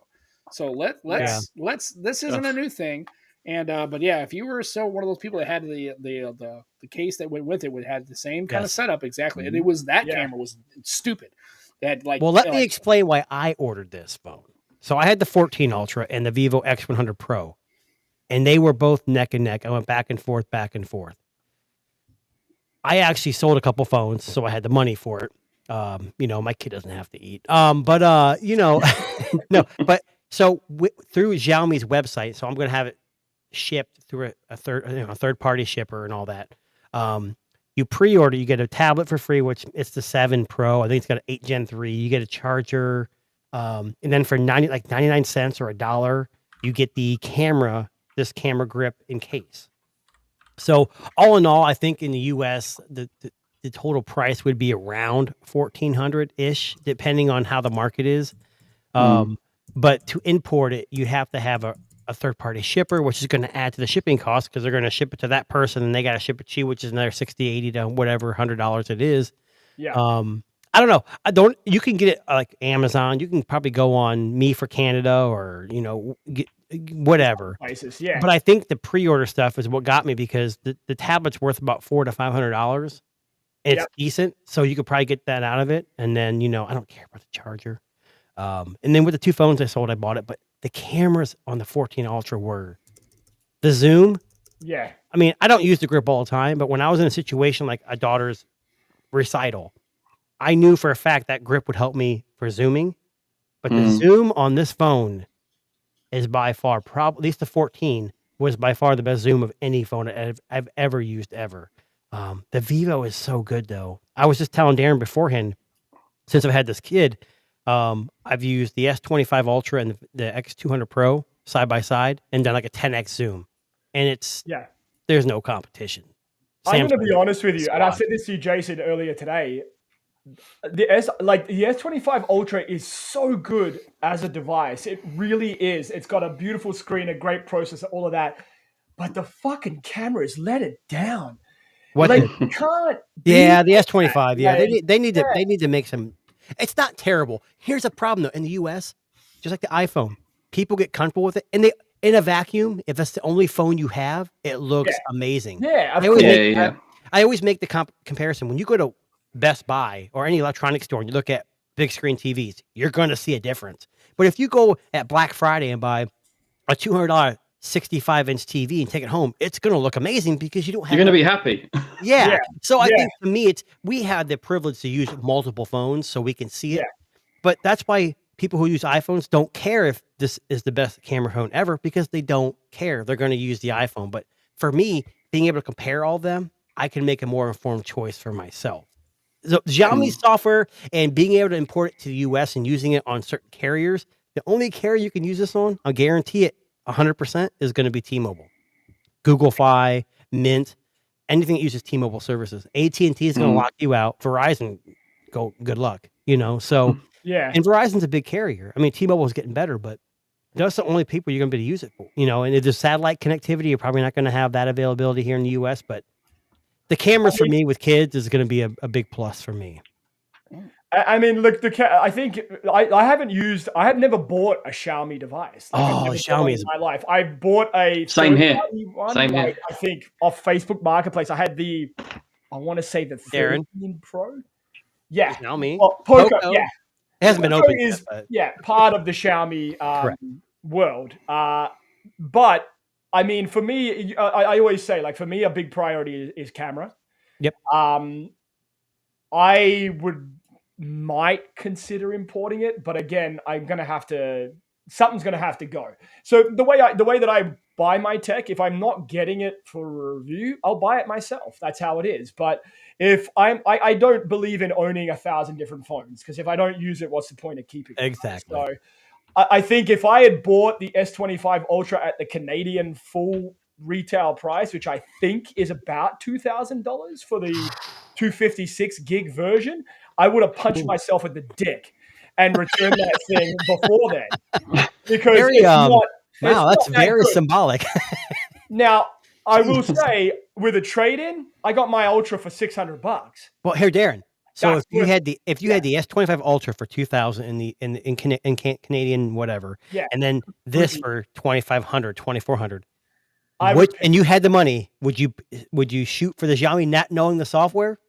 So let's this isn't a new thing, and but yeah, if you were one of those people that had the case that went with it, would have the same kind of setup exactly, and it was that camera was stupid. That let me explain why I ordered this phone. So I had the 14 Ultra and the Vivo X100 Pro, and they were both neck and neck. I went back and forth. I actually sold a couple phones, so I had the money for it. My kid doesn't have to eat. No, but. So through Xiaomi's website, so I'm going to have it shipped through a third party shipper and all that. You pre-order, you get a tablet for free, which it's the 7 Pro. I think it's got an 8 Gen 3. You get a charger, and then for 99 cents or $1, you get the camera, this camera grip in case. So all in all, I think in the US, the total price would be around $1,400-ish, depending on how the market is. But to import it, you have to have a third-party shipper, which is going to add to the shipping cost because they're going to ship it to that person and they got to ship it to you, which is another $60, $80 to whatever $100 it is. Yeah. I don't know. You can get it like Amazon. You can probably go on Me for Canada or get whatever. Places, yeah. But I think the pre-order stuff is what got me because the tablet's worth about $400 to $500. It's decent, so you could probably get that out of it. And then I don't care about the charger. And then with the 2 phones I sold, I bought it. But the cameras on the 14 Ultra were the zoom. Yeah. I mean, I don't use the grip all the time, but when I was in a situation like a daughter's recital, I knew for a fact that grip would help me for zooming. But the zoom on this phone is by far, at least the 14 was by far the best zoom of any phone I've ever used ever. The Vivo is so good though. I was just telling Darren beforehand, since I've had this kid, I've used the S25 Ultra and the X200 Pro side by side and done like a 10x zoom, and there's no competition. I'm going to be honest with you, and I said this to you, Jason, earlier today. The S25 Ultra is so good as a device. It really is. It's got a beautiful screen, a great processor, all of that. But the fucking cameras let it down. What? Like, you can't. Yeah, the S25. Yeah, they need to make some. It's not terrible. Here's a problem though. In the US, just like the iPhone, people get comfortable with it, and they in a vacuum. If that's the only phone you have, it looks amazing. Yeah, I always make the comparison when you go to Best Buy or any electronics store and you look at big screen TVs, you're going to see a difference. But if you go at Black Friday and buy a $200 65-inch TV and take it home, it's going to look amazing because you don't have. You're going to be happy. Yeah. So I think for me, we had the privilege to use multiple phones so we can see it. But that's why people who use iPhones don't care if this is the best camera phone ever, because they don't care. They're going to use the iPhone. But for me, being able to compare all of them, I can make a more informed choice for myself. So Xiaomi software and being able to import it to the US and using it on certain carriers, the only carrier you can use this on, I'll guarantee it 100% is going to be T-Mobile. Google Fi, Mint, anything that uses T-Mobile services. AT&T is going to lock you out. Verizon, good luck. So and Verizon's a big carrier. I mean, T-Mobile is getting better, but that's the only people you're going to be able to use it for. And if there's satellite connectivity, you're probably not going to have that availability here in the US, but the cameras for me with kids is going to be a big plus for me. I mean, look, I think I have never bought a Xiaomi device. Xiaomi is in my life. I bought a same here. Same here. I think off Facebook Marketplace. I had the 13 Pro. Yeah, Xiaomi. Poco. Yeah, it hasn't been open yet, part of the Xiaomi world. But I mean, for me, I always say, like, for me, a big priority is camera. Yep. I might consider importing it, but again, something's gonna have to go. So the way that I buy my tech, if I'm not getting it for review, I'll buy it myself. That's how it is. But if I don't believe in owning 1,000 different phones, because if I don't use it, what's the point of keeping it? Exactly. So I think if I had bought the S25 Ultra at the Canadian full retail price, which I think is about $2,000 for the 256 gig version, I would have punched myself in the dick and returned that thing before then. Because that's very symbolic. Now, I will say, with a trade-in, I got my Ultra for $600. Well, here, Darren. So if you had the S25 Ultra for 2,000 in Canadian whatever, and then this for 2,500, 2,400, and you had the money, would you shoot for the Xiaomi not knowing the software?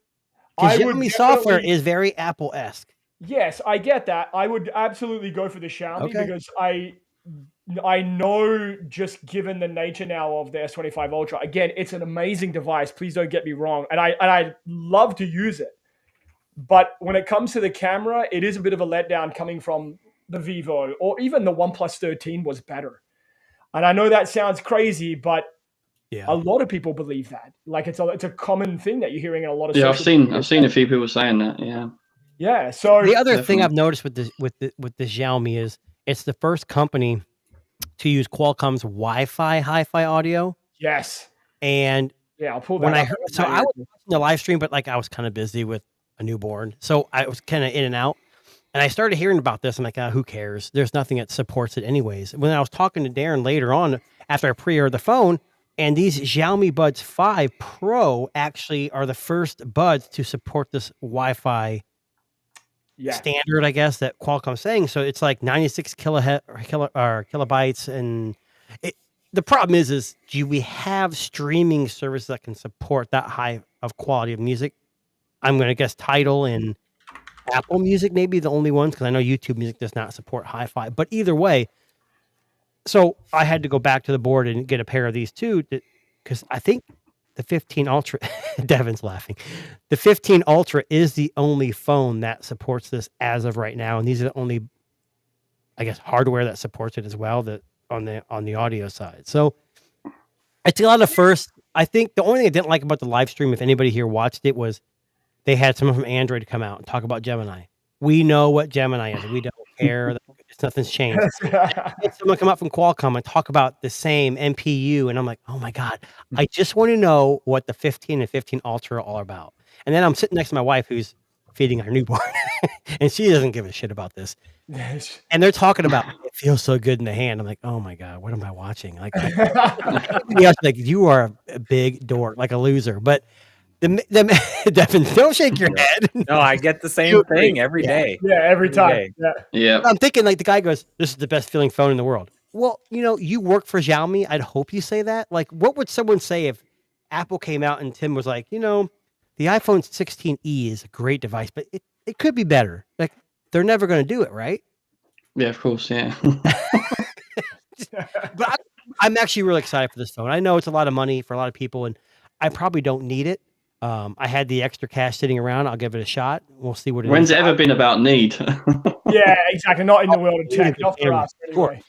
Because Xiaomi software is very Apple-esque. Yes, I get that. I would absolutely go for the Xiaomi because I know, just given the nature now of the S25 Ultra, again, it's an amazing device. Please don't get me wrong, and I love to use it. But when it comes to the camera, it is a bit of a letdown coming from the Vivo, or even the OnePlus 13 was better. And I know that sounds crazy, but a lot of people believe that. Like, it's a common thing that you're hearing in a lot of. Yeah, I've seen a few people saying that. Yeah. Yeah. So the other thing I've noticed with the Xiaomi is it's the first company to use Qualcomm's Wi-Fi hi-fi audio. Yes. And I'll pull that. I was watching the live stream, but like I was kind of busy with a newborn, so I was kind of in and out. And I started hearing about this. I'm like, who cares? There's nothing that supports it anyways. When I was talking to Darren later on after I pre-ordered the phone, and these Xiaomi Buds 5 Pro actually are the first buds to support this Wi-Fi standard, I guess, that Qualcomm's saying. So it's like 96 kilobytes. And the problem is do we have streaming services that can support that high of quality of music? I'm going to guess Tidal and Apple Music may be the only ones, because I know YouTube Music does not support hi-fi. But either way, so I had to go back to the board and get a pair of these two, because I think the 15 Ultra, Devin's laughing. The 15 Ultra is the only phone that supports this as of right now, and these are the only, I guess, hardware that supports it as well. That on the audio side. So it's a lot of firsts. I think the only thing I didn't like about the live stream, if anybody here watched it, was they had someone from Android come out and talk about Gemini. we know what Gemini is. We don't care. Nothing's changed. Someone come up from Qualcomm and talk about the same NPU, and I'm like, oh my God, I just want to know what the 15 and 15 Ultra are all about. And then I'm sitting next to my wife who's feeding her newborn, and she doesn't give a shit about this. And they're talking about it feels so good in the hand. I'm like, oh my God, what am I watching? Like, like you are a big dork, like a loser. But Devin, don't shake your head. No, I get the same thing every day. Yeah, every time. Yeah. I'm thinking like the guy goes, "This is the best feeling phone in the world." Well, you work for Xiaomi. I'd hope you say that. Like, what would someone say if Apple came out and Tim was like, the iPhone 16e is a great device, but it could be better. Like, they're never going to do it, right? Yeah, of course. Yeah. But I'm actually really excited for this phone. I know it's a lot of money for a lot of people, and I probably don't need it. I had the extra cash sitting around. I'll give it a shot. We'll see what it is. When's it ever been about need? Yeah, exactly. Not in the world of tech. Not for us. Anyway.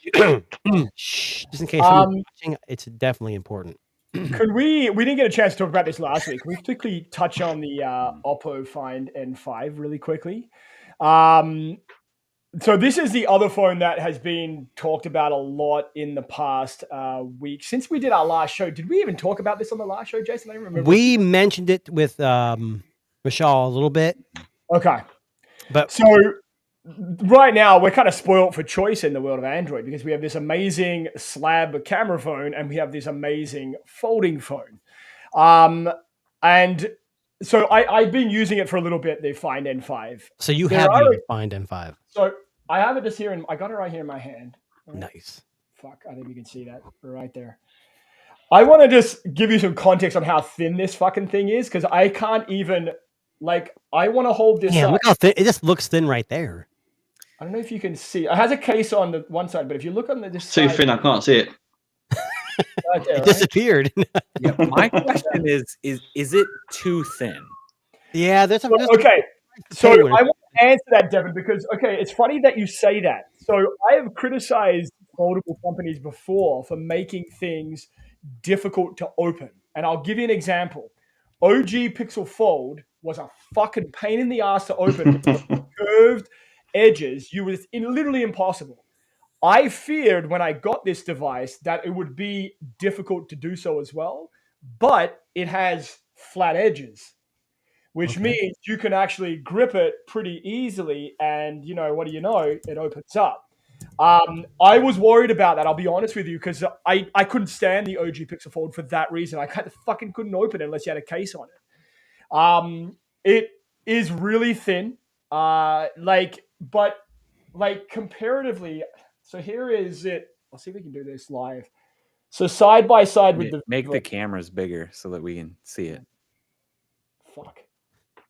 Shh, just in case someone's watching, it's definitely important. Could we didn't get a chance to talk about this last week. Can we quickly touch on the Oppo Find N5 really quickly? So this is the other phone that has been talked about a lot in the past week. Since we did our last show, did we even talk about this on the last show, Jason? I don't remember. We mentioned it with Michelle a little bit. Okay. But so right now we're kind of spoiled for choice in the world of Android because we have this amazing slab camera phone and we have this amazing folding phone. And so I've been using it for a little bit, the Find N5. So you have the Find N5. So I have it just here, I got it right here in my hand. Right? Nice. Fuck, I think you can see that right there. I want to just give you some context on how thin this fucking thing is, because I can't even, I want to hold this up. Look how thin, it just looks thin right there. I don't know if you can see. It has a case on the one side, but if you look on this too side, thin, I can't see it. Right there, it disappeared. Yeah, my question is it too thin? Yeah, there's some. Okay, so I want to answer that, Devin, because it's funny that you say that. So I have criticized foldable companies before for making things difficult to open, and I'll give you an example. OG Pixel Fold was a fucking pain in the ass to open. Curved edges, literally impossible. I feared when I got this device that it would be difficult to do so as well, but it has flat edges, which means you can actually grip it pretty easily, and what do you know, it opens up. I was worried about that, I'll be honest with you, because I couldn't stand the OG Pixel Fold for that reason. I kind of fucking couldn't open it unless you had a case on it. It is really thin, but comparatively. So here is it. I'll see if we can do this live. So side by side with make the cameras bigger so that we can see it. Fuck.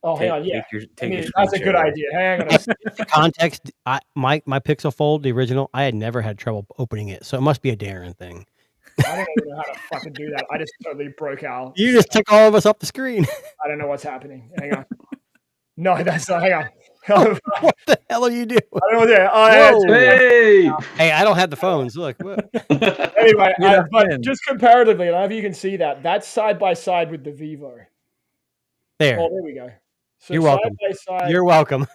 Oh, hang on. Yeah, that's a good idea. Hang on. The context. My Pixel Fold, the original, I had never had trouble opening it, so it must be a Darren thing. I don't even know how to fucking do that. I just totally broke out. You just took all of us off the screen. I don't know what's happening. Hang on. No, that's not. Hang on. What the hell are you doing? I don't know. Hey, I don't have the phones. Look. Anyway, but just comparatively, I don't know if you can see that's side by side with the Vivo. There. Oh, there we go. So you're welcome. Side, you're welcome.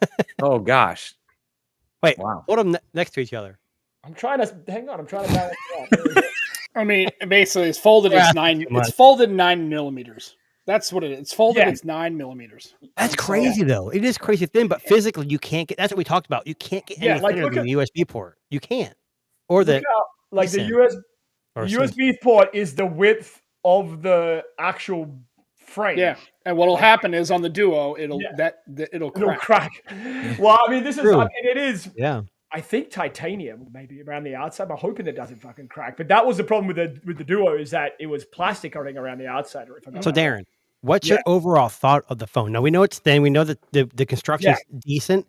Oh gosh. Wait. Wow. Hold them next to each other. I'm trying to balance it out. I mean, basically, it's folded. It's folded 9 millimeters. That's what it is. It's folded. Yeah. It's 9 millimeters. That's crazy, though. It is crazy thin, but physically, you can't get. That's what we talked about. You can't get any thinner than the USB port. You can't. Or the the USB port is the width of the actual frame. Yeah, and what'll happen is on the Duo, it'll crack. Well, I mean, it is. Yeah. I think titanium maybe around the outside. I'm hoping it doesn't fucking crack. But that was the problem with the Duo, is that it was plastic coating around the outside. So Darren, what's your overall thought of the phone? Now we know it's thin. We know that the construction is decent.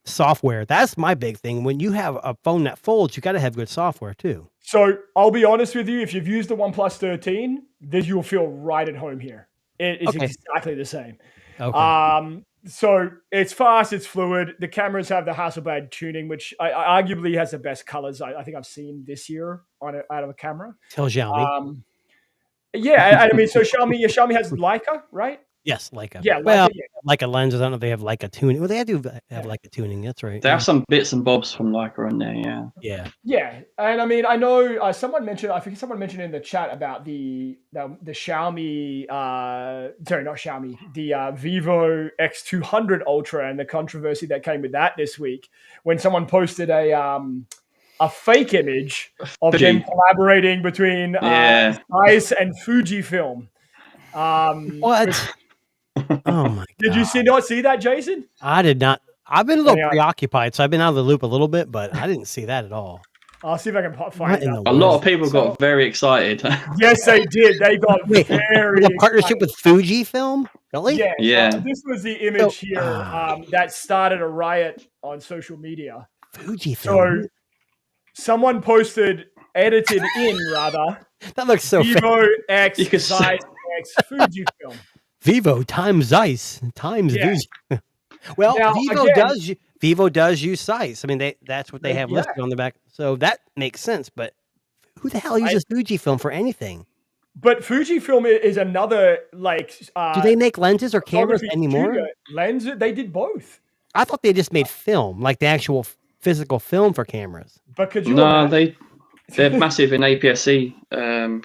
Software, that's my big thing. When you have a phone that folds, you got to have good software too. So I'll be honest with you. If you've used the OnePlus 13, then you'll feel right at home here. It is exactly the same. Okay. So it's fast, it's fluid. The cameras have the Hasselblad tuning, which I arguably has the best colors I think I've seen this year out of a camera. Tell Xiaomi. Yeah, I mean, so Xiaomi has Leica, right? Yes, Leica. Yeah, Well, Leica, yeah. Leica lenses. I don't know if they have Leica tuning. Well, they do have Leica tuning. That's right. They have some bits and bobs from Leica on there, yeah. Yeah. Yeah, and I mean, I know someone mentioned. I think someone mentioned in the chat about the Xiaomi. Sorry, not Xiaomi. The Vivo X200 Ultra and the controversy that came with that this week when someone posted a fake image of them collaborating between Zeiss and Fujifilm. What? Oh my god! Did you not see that, Jason? I did not. I've been a little preoccupied, so I've been out of the loop a little bit, but I didn't see that at all. I'll see if I can find it. A lot of people got very excited. Yes, they did. They got very a partnership with Fujifilm? Really? Yeah. Yeah. This was the image here that started a riot on social media. Fujifilm. So someone posted, edited in rather. That looks so Vivo X Zeiss X Fujifilm. Vivo times Zeiss times Fuji. Well, Now, Vivo does use Zeiss. I mean, that's what they have listed on the back. So that makes sense. But who the hell uses Fujifilm for anything? But Fujifilm is another do they make lenses or cameras anymore? Lenses, they did both. I thought they just made film, like the actual physical film for cameras. But could you? No, they're massive in APS-C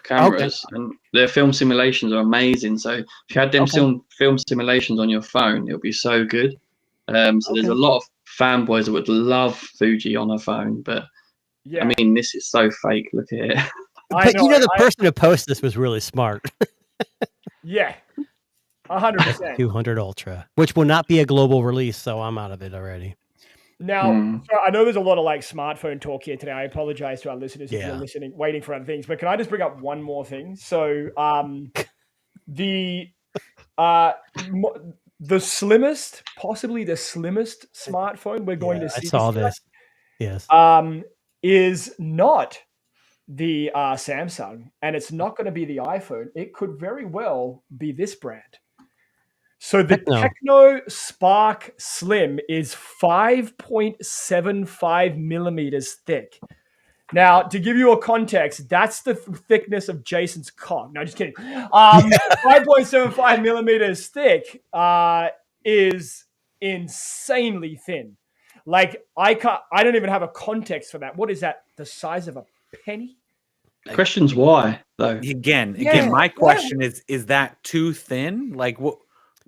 cameras, and their film simulations are amazing. So if you had them film simulations on your phone, it would be so good. So there's a lot of fanboys that would love Fuji on a phone, but I mean, this is so fake. Look at it. But the person who posted this was really smart. Yeah, 100%. 200 Ultra, which will not be a global release, so I'm out of it already. Now, so I know there's a lot of smartphone talk here today. I apologize to our listeners if you're listening, waiting for other things. But can I just bring up one more thing? So the slimmest, possibly the slimmest smartphone we're going to see. I saw this. Yes. Is not the Samsung, and it's not going to be the iPhone. It could very well be this brand. So the Techno Spark Slim is 5.75 millimeters thick. Now, to give you a context, that's the thickness of Jason's cock. No, just kidding. 5.75 millimeters thick is insanely thin. I don't even have a context for that. What is that? The size of a penny? The question's why, though. Again, my question is that too thin? What?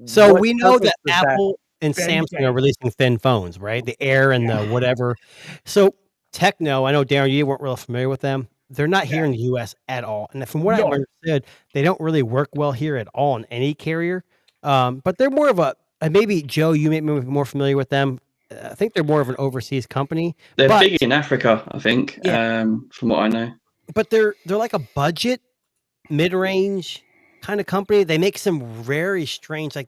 So we know that Apple and Samsung are releasing thin phones, right? The Air and the whatever. So Techno, I know, Darren, you weren't real familiar with them. They're not here in the U.S. at all. And from what I've understood, they don't really work well here at all on any carrier. But they're more of maybe, Joe, you may be more familiar with them. I think they're more of an overseas company. They're big in Africa, I think, from what I know. But they're like a budget, mid-range kind of company. They make some very strange, I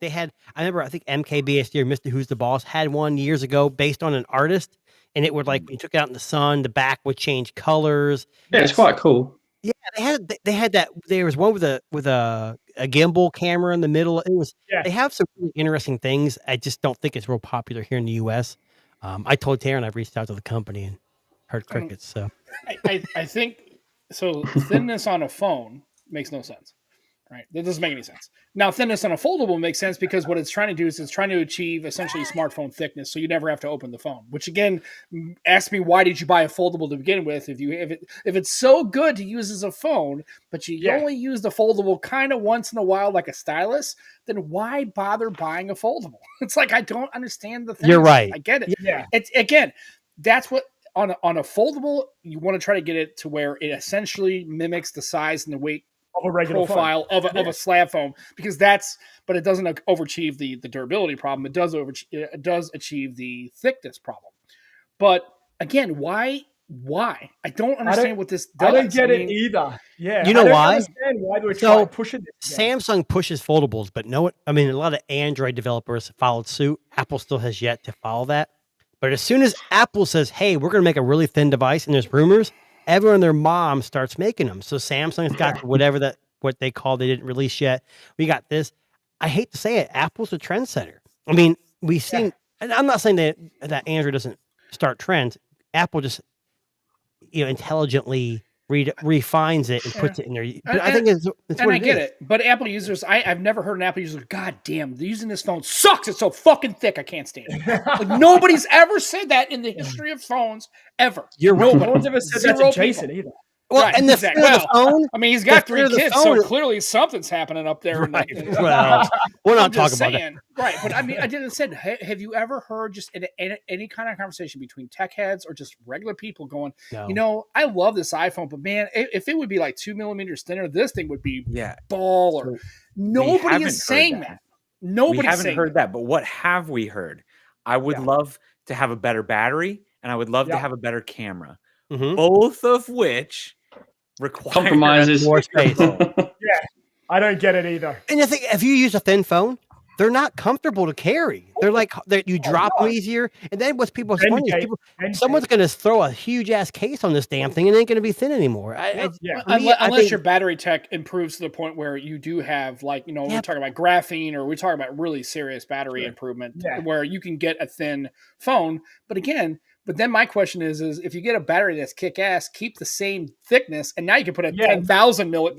remember, I think MKBHD or Mr. Who's the Boss had one years ago based on an artist, and it would when you took it out in the sun, the back would change colors. Yeah, it's quite cool. Yeah, they had that. There was one with a gimbal camera in the middle. They have some really interesting things. I just don't think it's real popular here in the U.S. I told Taryn I've reached out to the company and heard crickets. So I think so. Thinness on a phone makes no sense. Right. That doesn't make any sense. Now, thinness on a foldable makes sense because what it's trying to do is it's trying to achieve essentially smartphone thickness, so you never have to open the phone. Which again, ask me, why did you buy a foldable to begin with? If it's so good to use as a phone, but you only use the foldable kind of once in a while like a stylus, then why bother buying a foldable? It's I don't understand the thing. You're right. I get it. Yeah. It's again, that's what on a foldable you want to try to get it to where it essentially mimics the size and the weight of a regular profile of a slab foam, because but it doesn't overachieve the durability problem. It does achieve the thickness problem. But again, why? I don't understand what this does. I don't get it either. Yeah, you know why? Understand why they're trying to push it. Samsung pushes foldables, but a lot of Android developers followed suit. Apple still has yet to follow that. But as soon as Apple says, "Hey, we're going to make a really thin device," and there's rumors, everyone and their mom starts making them. So Samsung's got what they call they didn't release yet. We got this. I hate to say it, Apple's a trendsetter. I mean, we've seen, and I'm not saying that Android doesn't start trends. Apple just intelligently refines it and puts it in there. But I think it's and what I get it. But Apple users, I've never heard an Apple user, God damn, using this phone sucks. It's so fucking thick. I can't stand it. Like, nobody's ever said that in the history of phones ever. You're right. No one's ever said that to Jason either. Well, Right, and the exactly. fear of the phone. I mean, he's got the fear 3 of the kids, phone- so clearly something's happening up there. Right. Well, we're not talking about that. Right, but I mean, I didn't say. Have you ever heard just in any kind of conversation between tech heads or just regular people going, No. you know, I love this iPhone, but man, if it would be like 2 millimeters thinner, this thing would be Yeah. baller. Nobody haven't is heard saying that. that. Nobody's We haven't saying heard that, but what have we heard? I would love to have a better battery, and I would love to have a better camera, both of which require Compromises. more space. I don't get it either. And the thing, if you use a thin phone, they're not comfortable to carry. They're like you drop them easier. And then what's people's funny is someone's going to throw a huge ass case on this damn thing, and it ain't going to be thin anymore. Unless your battery tech improves to the point where you do have, like, you know, we're talking about graphene, or we're talking about really serious battery improvement, where you can get a thin phone. But then my question is if you get a battery that's kick ass, keep the same thickness, and now you can put a 10,000 whatever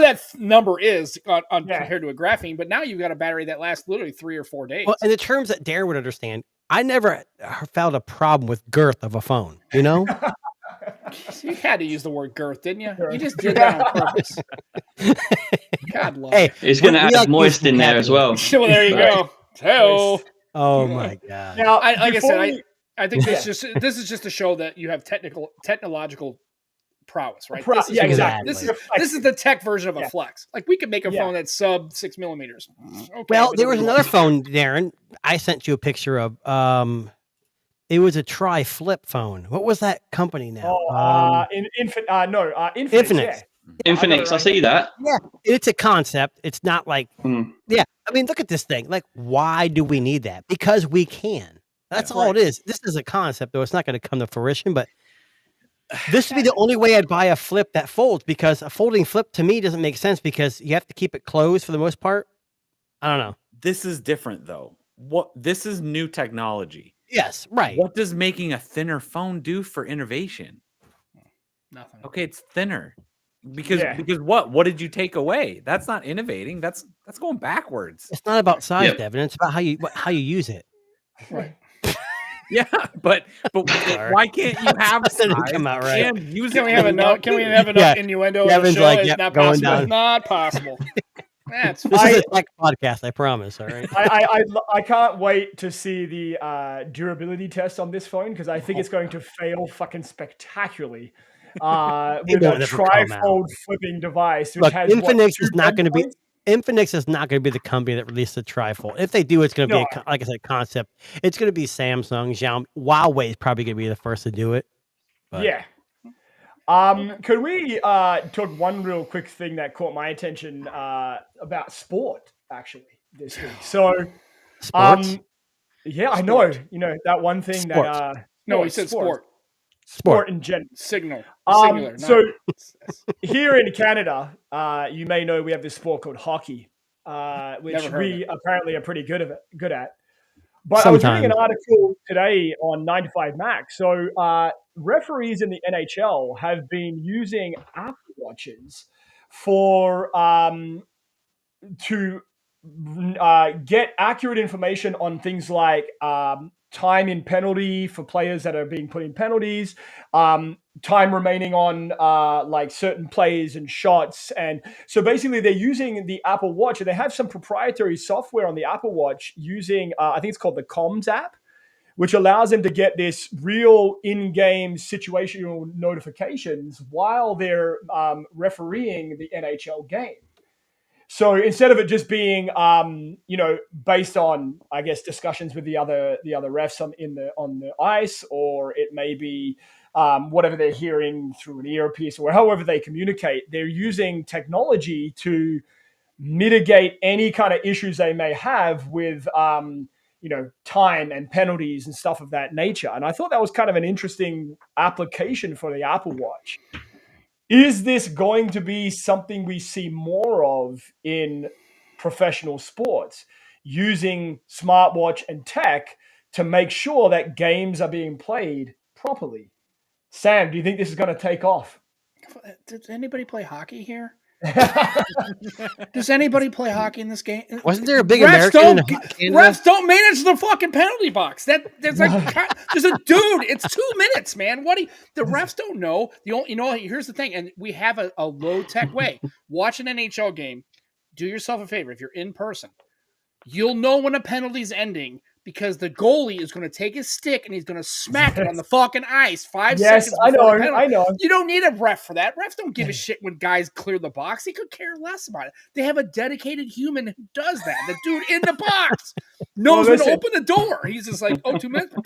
that number is on compared to a graphene. But now you've got a battery that lasts literally 3 or 4 days. Well, in the terms that Darren would understand, I never found a problem with girth of a phone. You know, You had to use the word girth, didn't you? You just did that on purpose. God love it. He's going to add moist in there as well. Well, there you go. Hell. Oh my god! Now, like I said, I think this is just to show that you have technological prowess, right? Exactly. This is the tech version of a Flex. Like, we could make a phone that's sub 6 millimeters. Okay, well, there was another phone, Darren. I sent you a picture of. It was a tri-flip phone. What was that company now? Infinix. Infinix, I see that. Yeah, it's a concept. It's not like, yeah. I mean, look at this thing. Like, why do we need that? Because we can. That's all it is. This is a concept, though. It's not going to come to fruition, but this would be the only way I'd buy a flip that folds, because a folding flip to me doesn't make sense because you have to keep it closed for the most part. I don't know. This is different, though. This is new technology. Yes, right. What does making a thinner phone do for innovation? Nothing. Okay, it's thinner. Because what did you take away? That's not innovating. That's going backwards. It's not about size, Devin. It's about how you use it. Right. Yeah, but why can't you have size come out right? and use Can it? we have enough innuendo? Devin's show? like, It's yep, not going possible. down. It's not possible. That's This is a tech podcast, I promise. All right. I can't wait to see the durability test on this phone, because I think it's going to fail fucking spectacularly. With a trifold flipping device, which Look, has Infinix is not going to be. Infinix is not going to be the company that released the trifold. If they do, it's going to be like I said, concept. It's going to be Samsung, Xiaomi, Huawei is probably going to be the first to do it. But. Yeah. Could we talk one real quick thing that caught my attention about sport actually this week? So, sports. Yeah, I know. You know that one thing sports. that. No, he said sport. Sport in general. Singular. So here in Canada, you may know we have this sport called hockey, which we apparently are pretty good at. But I was reading an article today on 95 Max. So referees in the NHL have been using Apple Watches to get accurate information on things like time in penalty for players that are being put in penalties, time remaining on like certain plays and shots. And so basically they're using the Apple Watch, and they have some proprietary software on the Apple Watch using, I think it's called the Comms app, which allows them to get this real in-game situational notifications while they're refereeing the NHL game. So instead of it just being, based on, I guess, discussions with the other refs on the ice, or it may be whatever they're hearing through an earpiece, or however they communicate, they're using technology to mitigate any kind of issues they may have with, time and penalties and stuff of that nature. And I thought that was kind of an interesting application for the Apple Watch. Is this going to be something we see more of in professional sports, using smartwatch and tech to make sure that games are being played properly? Sam, do you think this is going to take off? Does anybody play hockey here? Does anybody play hockey in this game? Wasn't there a big American? Refs don't manage the fucking penalty box. There's like there's a dude. It's 2 minutes, man. The refs don't know. Here's the thing, and we have a low tech way. Watch an NHL game. Do yourself a favor. If you're in person, you'll know when a penalty's ending. Because the goalie is going to take his stick and he's going to smack it on the fucking ice 5 seconds before the penalty. I know. You don't need a ref for that. Refs don't give a shit when guys clear the box. They could care less about it. They have a dedicated human who does that. The dude in the box knows when to open the door. He's just like, 2 minutes,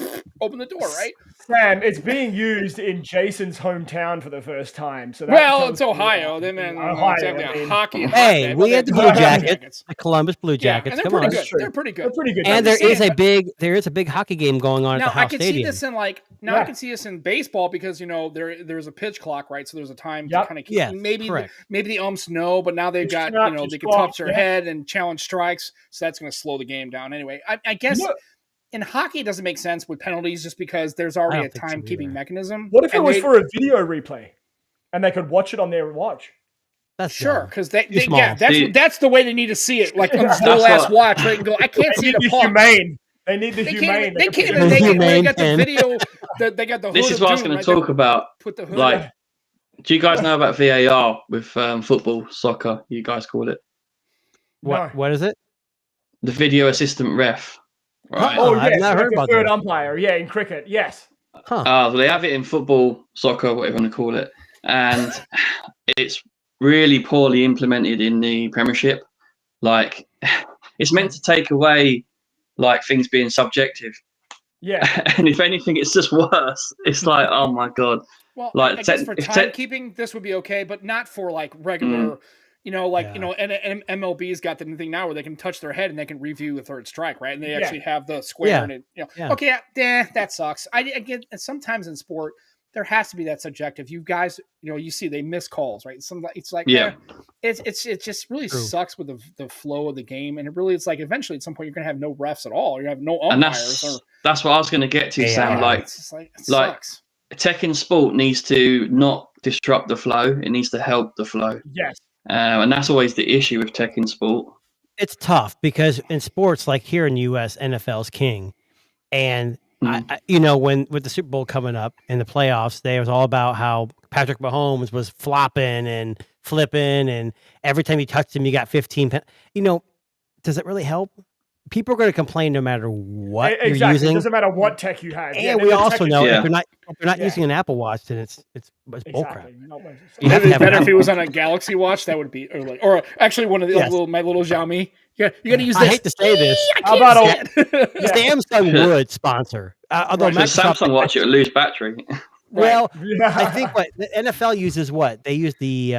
open the door, right? Sam, it's being used in Jason's hometown for the first time. So it's Ohio. They hockey. Hey, we had the Blue Jackets, the Columbus Blue Jackets. They're pretty good. They're pretty good. And there is a big hockey game going on at the House Stadium. I can see this in baseball because there's a pitch clock, right? So there's a time to kind of keep. Maybe the umps know, but now they've got they can touch their head and challenge strikes, so that's going to slow the game down. Anyway, I guess. In hockey, it doesn't make sense with penalties just because there's already a timekeeping mechanism. What if it was for a video replay and they could watch it on their watch? That's sure, because that's the way they need to see it. Like on the last watch, right? And go, I can't see the puck. They need the humane. They can't. They got the video. They got the hood. This is what I was going to talk about. Put the hood. Like, do you guys know about VAR with football, soccer? You guys call it. What is it? The video assistant ref. Right. Oh, yes. I've not heard about third that. umpire. Yeah, in cricket. Yes. Well, they have it in football, soccer, whatever you want to call it, and it's really poorly implemented in the Premiership. Like, it's meant to take away like things being subjective. Yeah. And if anything, it's just worse. It's like, oh my god. Well, like, I guess for timekeeping, this would be okay, but not for like regular. And MLB's got the thing now where they can touch their head and they can review the third strike, right? And they actually have the square. And okay, that sucks. I get sometimes in sport there has to be that subjective. You guys, you see they miss calls, right? It's like it just really sucks with the flow of the game, and it's like eventually at some point you're gonna have no refs at all. You have no umpires. And that's what I was gonna get to, Sam. It sucks. Tech in sport needs to not disrupt the flow; it needs to help the flow. Yes. And that's always the issue with tech in sport. It's tough because in sports, like here in the U.S., NFL's king. And, when with the Super Bowl coming up in the playoffs, they was all about how Patrick Mahomes was flopping and flipping. And every time you touched him, you got 15. Does it really help? People are going to complain no matter what you're using. It doesn't matter what tech you have. And we also know if you're not using an Apple Watch, then it's bullcrap. It'd be better if it was on a Galaxy Watch. That would be, or actually one of the my little Xiaomi. Yeah, you got to use this. I hate to say this. How about Samsung would sponsor? Although Samsung Watch, it would lose battery. Well, I think the NFL uses what they use the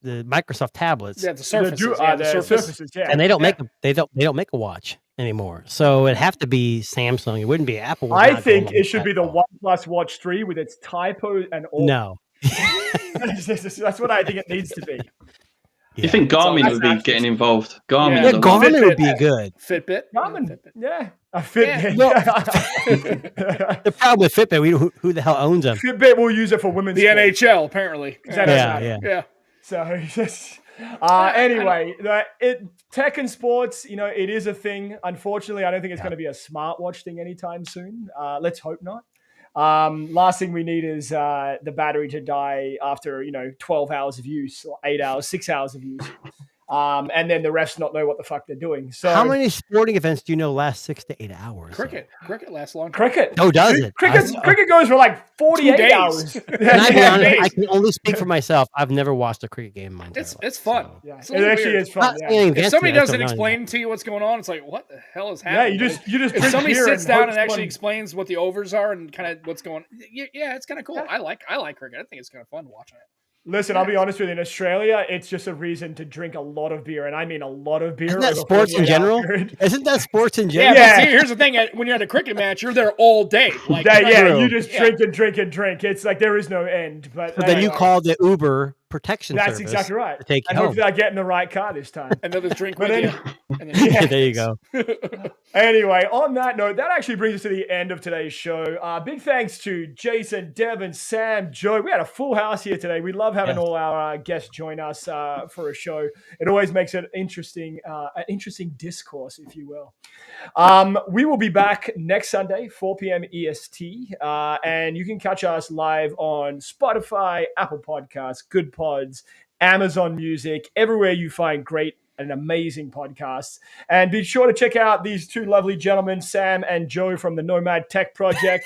Microsoft tablets. Yeah, the Surfaces. The Surfaces. Yeah, and they don't make they don't make a watch anymore. So it'd have to be Samsung. It wouldn't be Apple. I think it should be the OnePlus Watch 3 with its typo and all. No, that's what I think it needs to be. Do you think Garmin would be getting involved? Garmin would be good. Fitbit. Garmin. Yeah. A Fitbit. Yeah. The problem with Fitbit, who the hell owns them? Fitbit will use it for women's sport. NHL, apparently. Yeah. So just anyway, tech and sports, it is a thing. Unfortunately, I don't think it's going to be a smartwatch thing anytime soon. Let's hope not. Last thing we need is the battery to die after 12 hours of use, or 8 hours, 6 hours of use, and then the refs not know what the fuck they're doing. So how many sporting events do you know last 6 to 8 hours? Cricket lasts long. Cricket. Oh, does it? Cricket goes for like 48 hours. Can I be honest? I can only speak for myself. I've never watched a cricket game in my entire life. It's fun. So, yeah. It actually is fun. If somebody doesn't explain to you what's going on, it's like, what the hell is happening? Yeah, you just. If somebody sits down and actually explains what the overs are and kind of what's going on, it's kind of cool. I like cricket. I think it's kind of fun watching it. Listen, I'll be honest with you. In Australia, it's just a reason to drink a lot of beer, and I mean a lot of beer. Isn't that sports in general? Isn't that sports in general? Yeah. But see, here's the thing: when you're at a cricket match, you're there all day. Like, you just drink and drink and drink. It's like there is no end. But then you call the Uber protection That's service. exactly right. To take you And home. hopefully I get in the right car this time. Another drink But with then- you. And then Yeah, there you go. Anyway, on that note, that actually brings us to the end of today's show. Big thanks to Jason, Devin, Sam, Joe. We had a full house here today. We love having all our guests join us for a show. It always makes it an interesting discourse, if you will. We will be back next Sunday, 4 p.m. EST, and you can catch us live on Spotify, Apple Podcasts, Good Pods, Amazon Music, everywhere you find great and amazing podcasts. And be sure to check out these two lovely gentlemen, Sam and Joe from the Nomad Tech Project.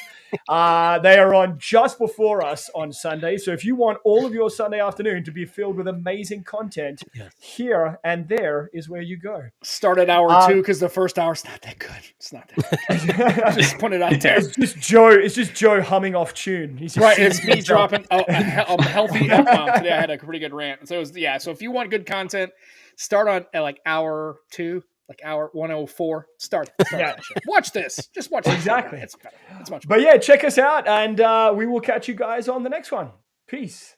They are on just before us on Sunday. So if you want all of your Sunday afternoon to be filled with amazing content, here and there is where you go. Start at hour 2 because the first hour's not that good. It's not that good. Just put it out there. It's just Joe humming off tune. He's just Right, singing it's me himself. dropping a healthy F-bomb. Today I had a pretty good rant. So so if you want good content, start on at like hour 2, like hour 104. Start that shit. Watch this. Just watch it. Exactly. It's better. It's much better. But yeah, check us out, and we will catch you guys on the next one. Peace.